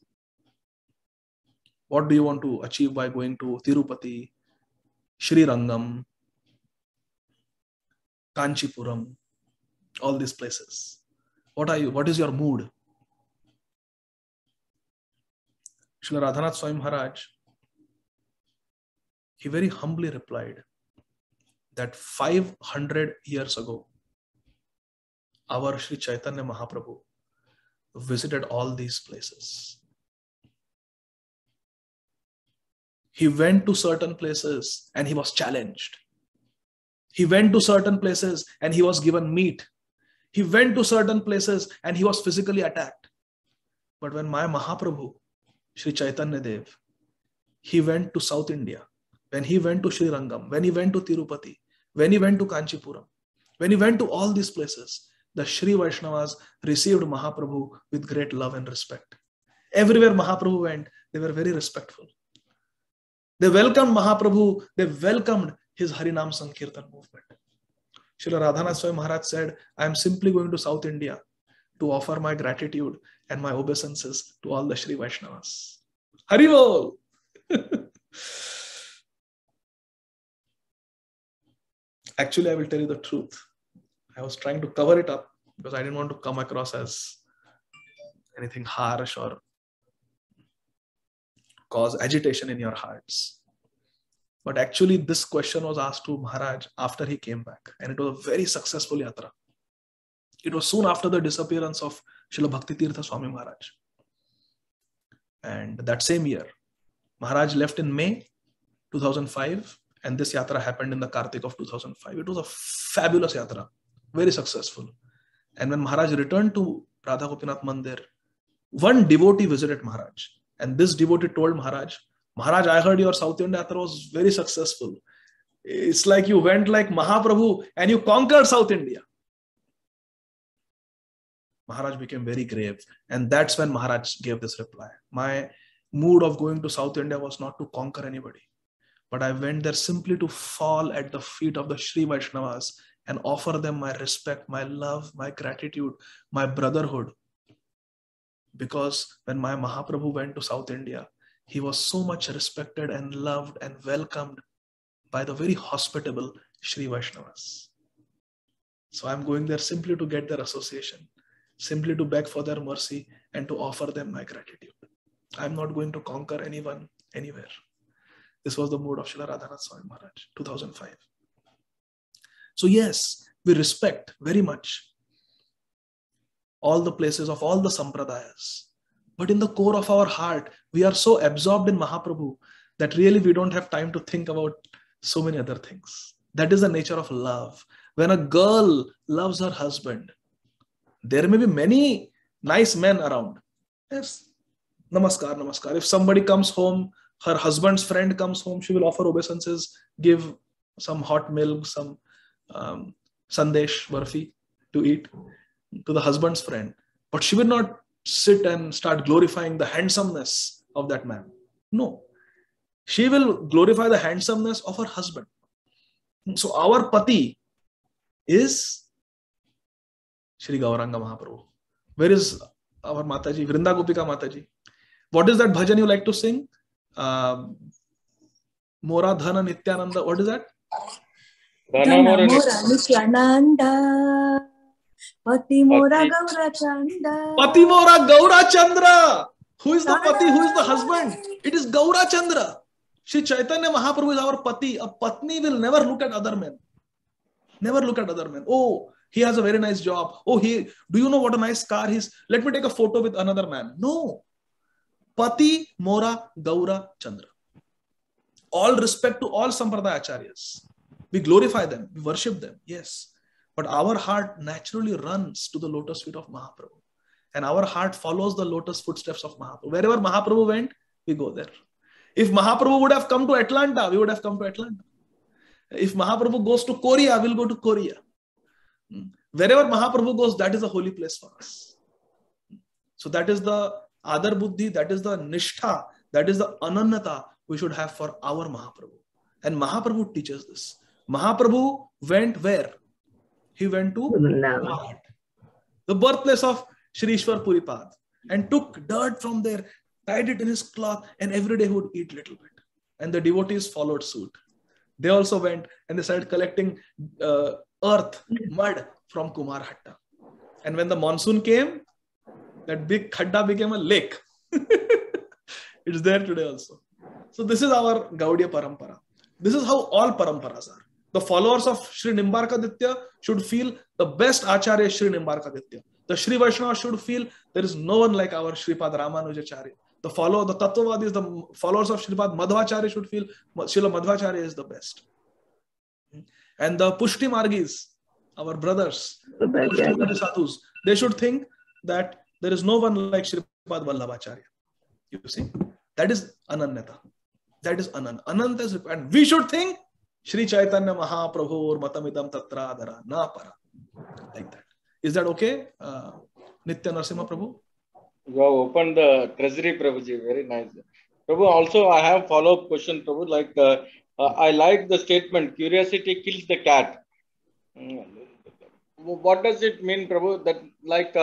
What do you want to achieve by going to Tirupati, Sri Rangam, Kanchipuram, all these places? What is your mood? Srila Radhanath Swami Maharaj, he very humbly replied that 500 years ago, our Sri Chaitanya Mahaprabhu visited all these places. He went to certain places and he was challenged. He went to certain places and he was given meat. He went to certain places and he was physically attacked. But when my Mahaprabhu, Sri Chaitanya Dev, he went to South India, when he went to Sri Rangam, when he went to Tirupati, when he went to Kanchipuram, when he went to all these places, the Sri Vaishnavas received Mahaprabhu with great love and respect. Everywhere Mahaprabhu went, they were very respectful. They welcomed Mahaprabhu, they welcomed his Harinam Sankirtan movement. Srila Radhanath Swami Maharaj said, I am simply going to South India to offer my gratitude and my obeisances to all the Sri Vaishnavas. Hari Bol! Actually, I will tell you the truth. I was trying to cover it up because I didn't want to come across as anything harsh or cause agitation in your hearts. But actually, this question was asked to Maharaj after he came back, and it was a very successful yatra. It was soon after the disappearance of Srila Bhakti Tirtha Swami Maharaj. And that same year, Maharaj left in May 2005, and this yatra happened in the Kartik of 2005. It was a fabulous yatra, very successful. And when Maharaj returned to Radha Gopinath Mandir, one devotee visited Maharaj. And this devotee told Maharaj, Maharaj, I heard your South India yatra was very successful. It's like you went like Mahaprabhu and you conquered South India. Maharaj became very grave. And that's when Maharaj gave this reply. My mood of going to South India was not to conquer anybody, but I went there simply to fall at the feet of the Sri Vaishnavas and offer them my respect, my love, my gratitude, my brotherhood. Because when my Mahaprabhu went to South India, he was so much respected and loved and welcomed by the very hospitable Sri Vaishnavas. So I'm going there simply to get their association, simply to beg for their mercy and to offer them my gratitude. I'm not going to conquer anyone, anywhere. This was the mood of Srila Radhanath Swami Maharaj, 2005. So yes, we respect very much all the places of all the sampradayas. But in the core of our heart, we are so absorbed in Mahaprabhu that really we don't have time to think about so many other things. That is the nature of love. When a girl loves her husband, there may be many nice men around. Yes, namaskar, namaskar. If somebody comes home, her husband's friend comes home, she will offer obeisances, give some hot milk, some sandesh, barfi to eat to the husband's friend. But she will not sit and start glorifying the handsomeness of that man. No. She will glorify the handsomeness of her husband. So our Pati is Shri Gauranga Mahaprabhu. Where is our Mataji? Vrinda Gopika Mataji. What is that bhajan you like to sing? Mora Dhana Nityananda. What is that? Dhana Mora Nityananda. Pati Mora Gaura Chandra. Pati Mora Gaura Chandra. Who is the Pati? Who is the husband? It is Gaura Chandra. Shri Chaitanya Mahaprabhu is our Pati. A Patni will never look at other men. Never look at other men. Oh, he has a very nice job. Oh, do you know what a nice car is? Let me take a photo with another man. No. Pati Mora Gaura Chandra. All respect to all Sampradaya Acharyas. We glorify them. We worship them. Yes. But our heart naturally runs to the lotus feet of Mahaprabhu. And our heart follows the lotus footsteps of Mahaprabhu. Wherever Mahaprabhu went, we go there. If Mahaprabhu would have come to Atlanta, we would have come to Atlanta. If Mahaprabhu goes to Korea, we'll go to Korea. Wherever Mahaprabhu goes, that is a holy place for us. So that is the Adar Buddhi, that is the Nishtha, that is the Ananyata we should have for our Mahaprabhu. And Mahaprabhu teaches this. Mahaprabhu went where? He went to Mahat, the birthplace of Shri Ishwar Puripad, and took dirt from there, tied it in his cloth, and every day he would eat a little bit. And the devotees followed suit. They also went and they started collecting earth, mud from Kumar Hatta. And when the monsoon came, that big Khaṇḍa became a lake. It's there today also. So this is our Gaudiya Parampara. This is how all Paramparas are. The followers of Sri Nimbarkaditya should feel the best Acharya is Sri Nimbarkaditya. The Sri Vaishnava should feel there is no one like our Sripad Ramanujacharya. The Tattvavadis, the followers of Sripad Madhvacharya should feel Srila Madhvacharya is the best. And the Pushti Margis, our brothers, the sadhus, they should think that there is no one like Sripad Vallabhacharya. You see, that is Ananyata. That is Ananta is, and we should think Sri Caitanya Mahaprabhu Matamidam Tatra Adhara Na Para. Like that. Is that okay, Nitya Narasimha Prabhu? You have opened the treasury, Prabhuji. Very nice. Prabhu, also I have follow-up question, Prabhu. Like, I like the statement, curiosity kills the cat. What does it mean, Prabhu? That like,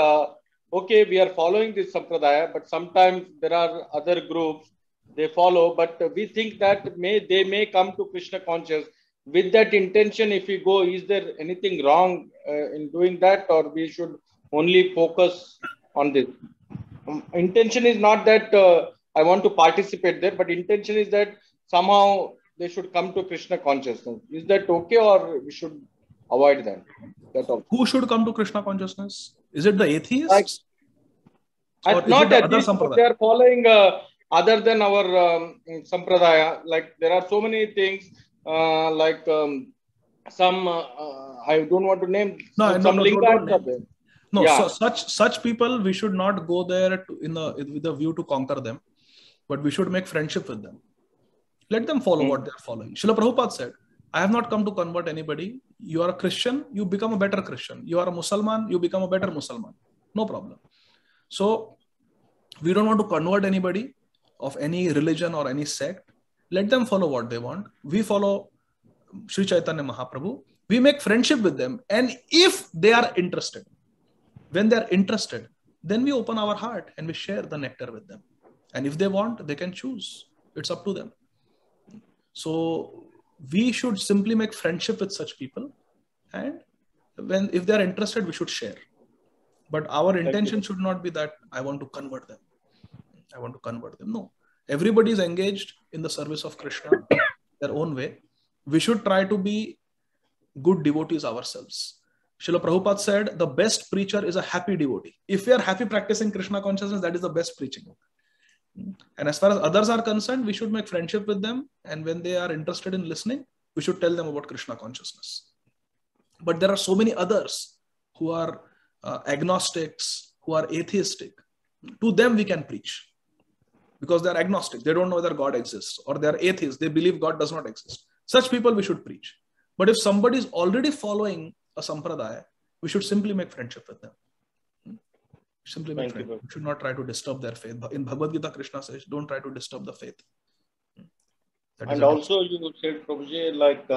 okay, we are following this sampradaya, but sometimes there are other groups, they follow, but we think that they may come to Krishna conscious. With that intention, if we go, is there anything wrong in doing that, or we should only focus on this? Intention is not that I want to participate there, but intention is that somehow they should come to Krishna consciousness. Is that okay, or we should avoid that? Who should come to Krishna consciousness? Is it the atheists? Like, not atheists, but they are following other than our sampradaya. Like, there are so many things, like some, I don't want to name, some lingas are there. No, yeah. So such people, we should not go there with a view to conquer them, but we should make friendship with them. Let them follow what they are following. Srila Prabhupada said, I have not come to convert anybody. You are a Christian, you become a better Christian. You are a Mussalman, you become a better Mussalman. No problem. So we don't want to convert anybody of any religion or any sect. Let them follow what they want. We follow Sri Caitanya Mahaprabhu. We make friendship with them. And if they are interested, when they are interested, then we open our heart and we share the nectar with them. And if they want, they can choose. It's up to them. So we should simply make friendship with such people. And if they are interested, we should share. But our intention should not be that I want to convert them. I want to convert them. No. Everybody is engaged in the service of Krishna their own way. We should try to be good devotees ourselves. Srila Prabhupada said, the best preacher is a happy devotee. If we are happy practicing Krishna consciousness, that is the best preaching. And as far as others are concerned, we should make friendship with them. And when they are interested in listening, we should tell them about Krishna consciousness. But there are so many others who are agnostics, who are atheistic. To them, we can preach. Because they are agnostic. They don't know whether God exists. Or they are atheists. They believe God does not exist. Such people we should preach. But if somebody is already following a sampradaya, we should simply make friendship with them. Simply make friendship. We should not try to disturb their faith. In Bhagavad Gita, Krishna says, don't try to disturb the faith. And also you said, Prabhuji, like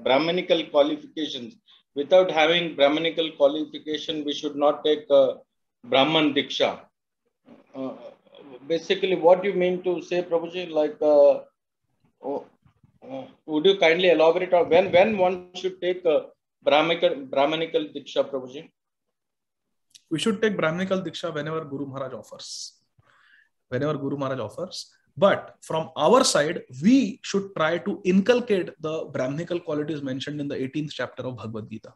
Brahmanical qualifications. Without having Brahmanical qualification, we should not take Brahman Diksha. Basically, what you mean to say, Prabhuji, like, would you kindly elaborate on when one should take Brahmanical Diksha, Prabhuji? We should take Brahmanical Diksha whenever Guru Maharaj offers. Whenever Guru Maharaj offers. But from our side, we should try to inculcate the Brahmanical qualities mentioned in the 18th chapter of Bhagavad Gita.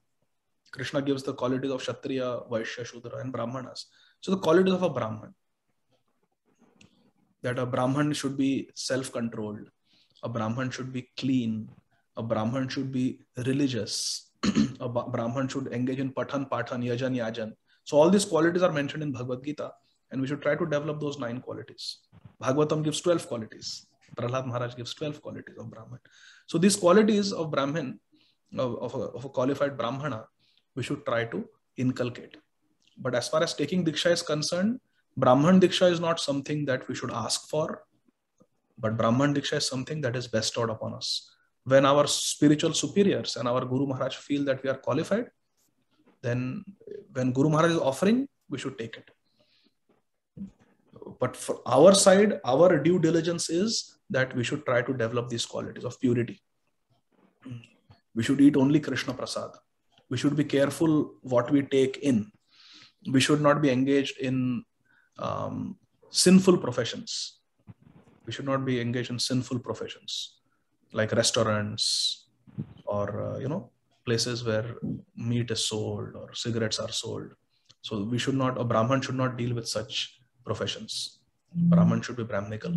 Krishna gives the qualities of Kshatriya, Vaishya, Shudra, and Brahmanas. So the qualities of a Brahman. That a Brahman should be self-controlled. A Brahman should be clean. A Brahman should be religious. A Brahman should engage in Pathan, Yajan, Yajan. So all these qualities are mentioned in Bhagavad Gita. And we should try to develop those 9 qualities. Bhagavatam gives 12 qualities. Prahlad Maharaj gives 12 qualities of Brahman. So these qualities of Brahman, of a qualified Brahmana, we should try to inculcate. But as far as taking Diksha is concerned, Brahman Diksha is not something that we should ask for. But Brahman Diksha is something that is bestowed upon us. When our spiritual superiors and our Guru Maharaj feel that we are qualified, then when Guru Maharaj is offering, we should take it. But for our side, our due diligence is that we should try to develop these qualities of purity. We should eat only Krishna Prasad. We should be careful what we take in. We should not be engaged in sinful professions. We should not be engaged in sinful professions like restaurants or, places where meat is sold or cigarettes are sold. So we should not, a Brahman should not deal with such professions. Brahman should be Brahminical,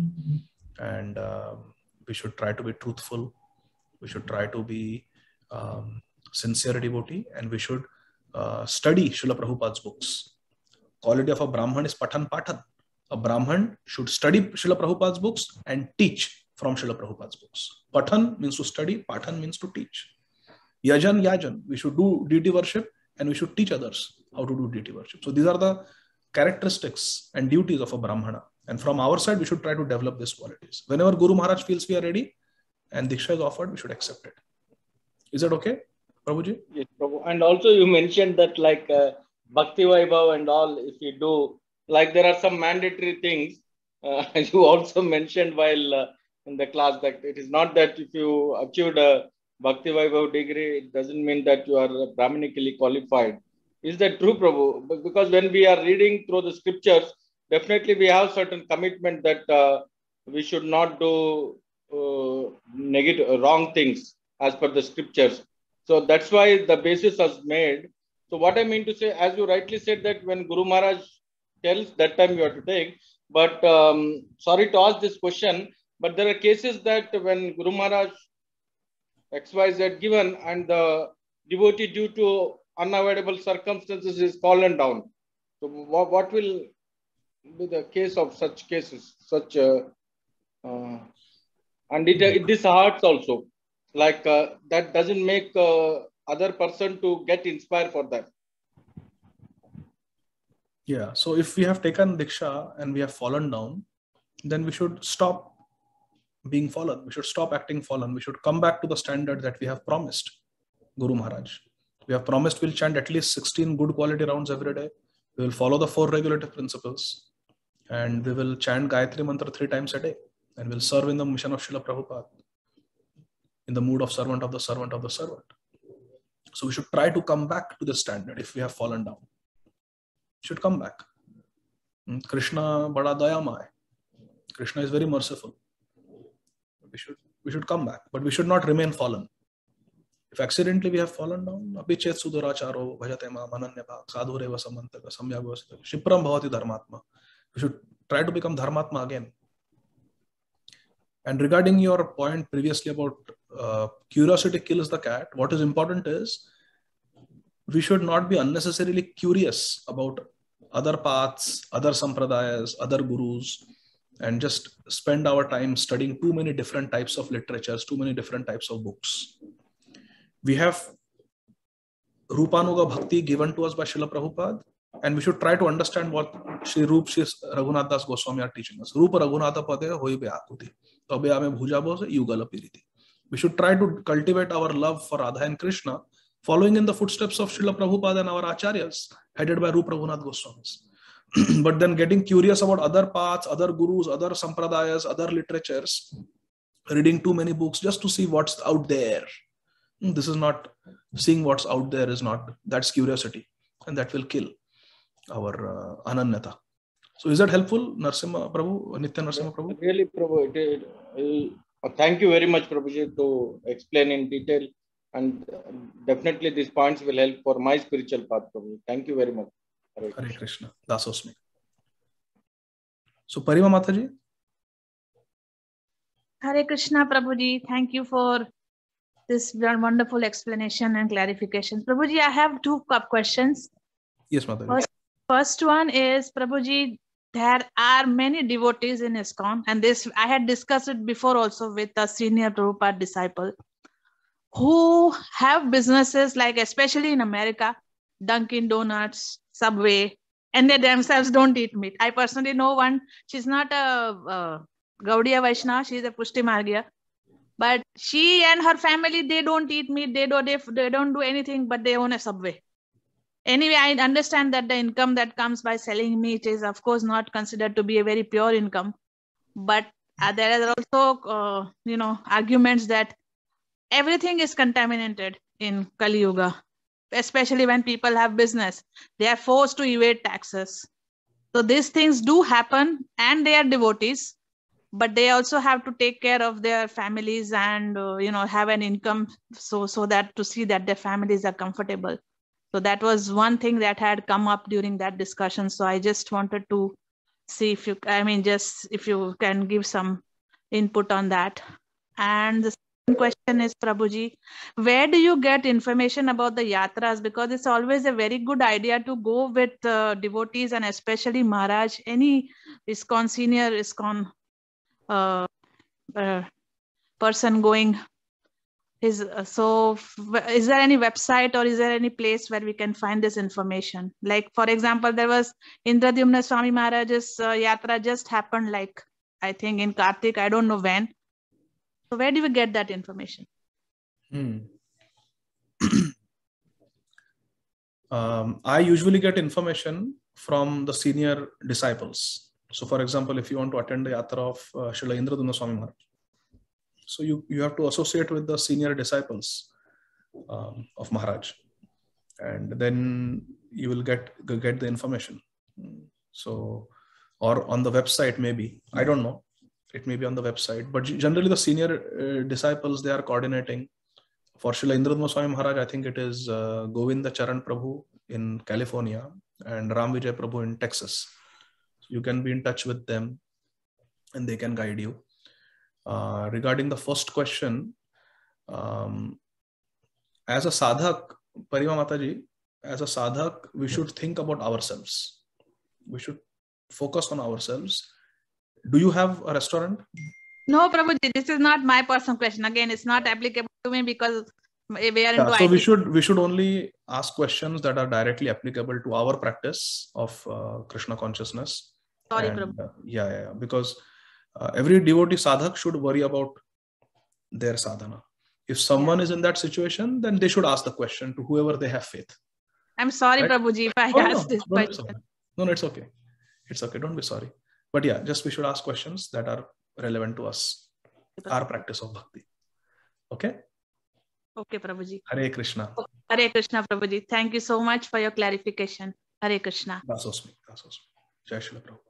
and we should try to be truthful. We should try to be sincere devotee, and we should study Srila Prabhupada's books. Quality of a Brahman is Patan Patan. A Brahman should study Srila Prabhupada's books and teach from Srila Prabhupada's books. Patan means to study, Patan means to teach. Yajan, Yajan, we should do deity worship and we should teach others how to do deity worship. So these are the characteristics and duties of a Brahmana. And from our side, we should try to develop these qualities. Whenever Guru Maharaj feels we are ready and Diksha is offered, we should accept it. Is that okay, Prabhuji? Yes, Prabhu. And also you mentioned that like Bhakti Vaibhav and all, if you do, like there are some mandatory things. You also mentioned while in the class that it is not that if you achieved a Bhakti Vaibhav degree, it doesn't mean that you are Brahmanically qualified. Is that true, Prabhu? Because when we are reading through the scriptures, definitely we have certain commitment that we should not do negative, wrong things as per the scriptures. So that's why the basis was made. So what I mean to say, as you rightly said, that when Guru Maharaj tells, that time you have to take. But sorry to ask this question, but there are cases that when Guru Maharaj XYZ given and the devotee due to unavoidable circumstances is fallen down. So what will be the case of such cases? And this hurts also. Like that doesn't make other person to get inspired for that. Yeah. So if we have taken Diksha and we have fallen down, then we should stop being fallen. We should stop acting fallen. We should come back to the standard that we have promised Guru Maharaj. We have promised we'll chant at least 16 good quality rounds every day. We will follow the 4 regulative principles. And we will chant Gayatri Mantra 3 times a day. And we'll serve in the mission of Srila Prabhupada, in the mood of servant of the servant of the servant. So we should try to come back to the standard if we have fallen down. We should come back. Krishna bada dayamay. Krishna is very merciful. We should come back, but we should not remain fallen. If accidentally we have fallen down, abhichet suduracharo bhajate ma mananyabha sadhure vasamantaka samyagvasita shipram bhavati dharmatma. We should try to become dharmatma again. And regarding your point previously about curiosity kills the cat, what is important is we should not be unnecessarily curious about other paths, other sampradayas, other gurus, and just spend our time studying too many different types of literatures, too many different types of books. We have Rupanuga Bhakti given to us by Srila Prabhupada, and we should try to understand what Shri Rup Shri Raghunath Das Goswami are teaching us. Rupa Raghunatha Pade Hoi Be Akuti. Tabe Ame Bhuja Bose Yugala Piriti. We should try to cultivate our love for Radha and Krishna, following in the footsteps of Srila Prabhupada and our acharyas, headed by Rupa Raghunath Goswamis. But then getting curious about other paths, other gurus, other sampradayas, other literatures, reading too many books just to see what's out there. This is not, seeing what's out there is not, that's curiosity, and that will kill our ananyata. So is that helpful, Narsimha Prabhu, Nitya Narsimha Prabhu? Really, Prabhu, thank you very much, Prabhuji, to explain in detail, and definitely these points will help for my spiritual path, Prabhu. Thank you very much. Hare Krishna. Dasosmi. So Parima Mataji. Hare Krishna, Prabhuji. Thank you for this wonderful explanation and clarification. Prabhuji, I have 2 questions. Yes, Mataji. First one is, Prabhuji, there are many devotees in ISKCON, and this I had discussed it before also with a senior Prabhupada disciple, who have businesses like, especially in America, Dunkin' Donuts, Subway, and they themselves don't eat meat. I personally know one. She's not a Gaudiya Vaishnava, she's a Pushti Margiya, but she and her family, they don't eat meat, they don't do anything, but they own a Subway. Anyway, I understand that the income that comes by selling meat is, of course, not considered to be a very pure income. But there are also, arguments that everything is contaminated in Kali Yuga, especially when people have business. They are forced to evade taxes. So these things do happen, and they are devotees, but they also have to take care of their families and, have an income so that to see that their families are comfortable. So that was one thing that had come up during that discussion. So I just wanted to see if you, just if you can give some input on that. And the second question is, Prabhuji, where do you get information about the yatras? Because it's always a very good idea to go with devotees, and especially Maharaj, any ISKCON, senior ISKCON person going. So is there any website or is there any place where we can find this information? Like, for example, there was Indradyumna Swami Maharaj's yatra just happened, like, I think in Kartik, I don't know when. So where do we get that information? I usually get information from the senior disciples. So for example, if you want to attend the yatra of Srila Indradyumna Swami Maharaj, so you have to associate with the senior disciples of Maharaj, and then you will get the information. So, or on the website maybe, I don't know, it may be on the website, but generally the senior disciples, they are coordinating. For Srila Indradyumna Swami Maharaj, I think it is Govinda Charan Prabhu in California and Ram Vijay Prabhu in Texas. So you can be in touch with them and they can guide you. Regarding the first question, as a sadhak, Parima Mataji, as a sadhak, we should think about ourselves. We should focus on ourselves. Do you have a restaurant? No, Prabhuji, this is not my personal question. Again, it's not applicable to me because we are into so IT. we should only ask questions that are directly applicable to our practice of Krishna consciousness. Sorry, and, Prabhu. Because every devotee sadhak should worry about their sadhana. If someone is in that situation, then they should ask the question to whoever they have faith. I'm sorry, right? Prabhuji, if I asked this question. No, it's okay. It's okay. Don't be sorry. But yeah, just we should ask questions that are relevant to us, our practice of bhakti. Okay? Okay, Prabhuji. Hare Krishna. Hare Krishna, Prabhuji. Thank you so much for your clarification. Hare Krishna. Dasosmi. Jai Shri Prabhupada.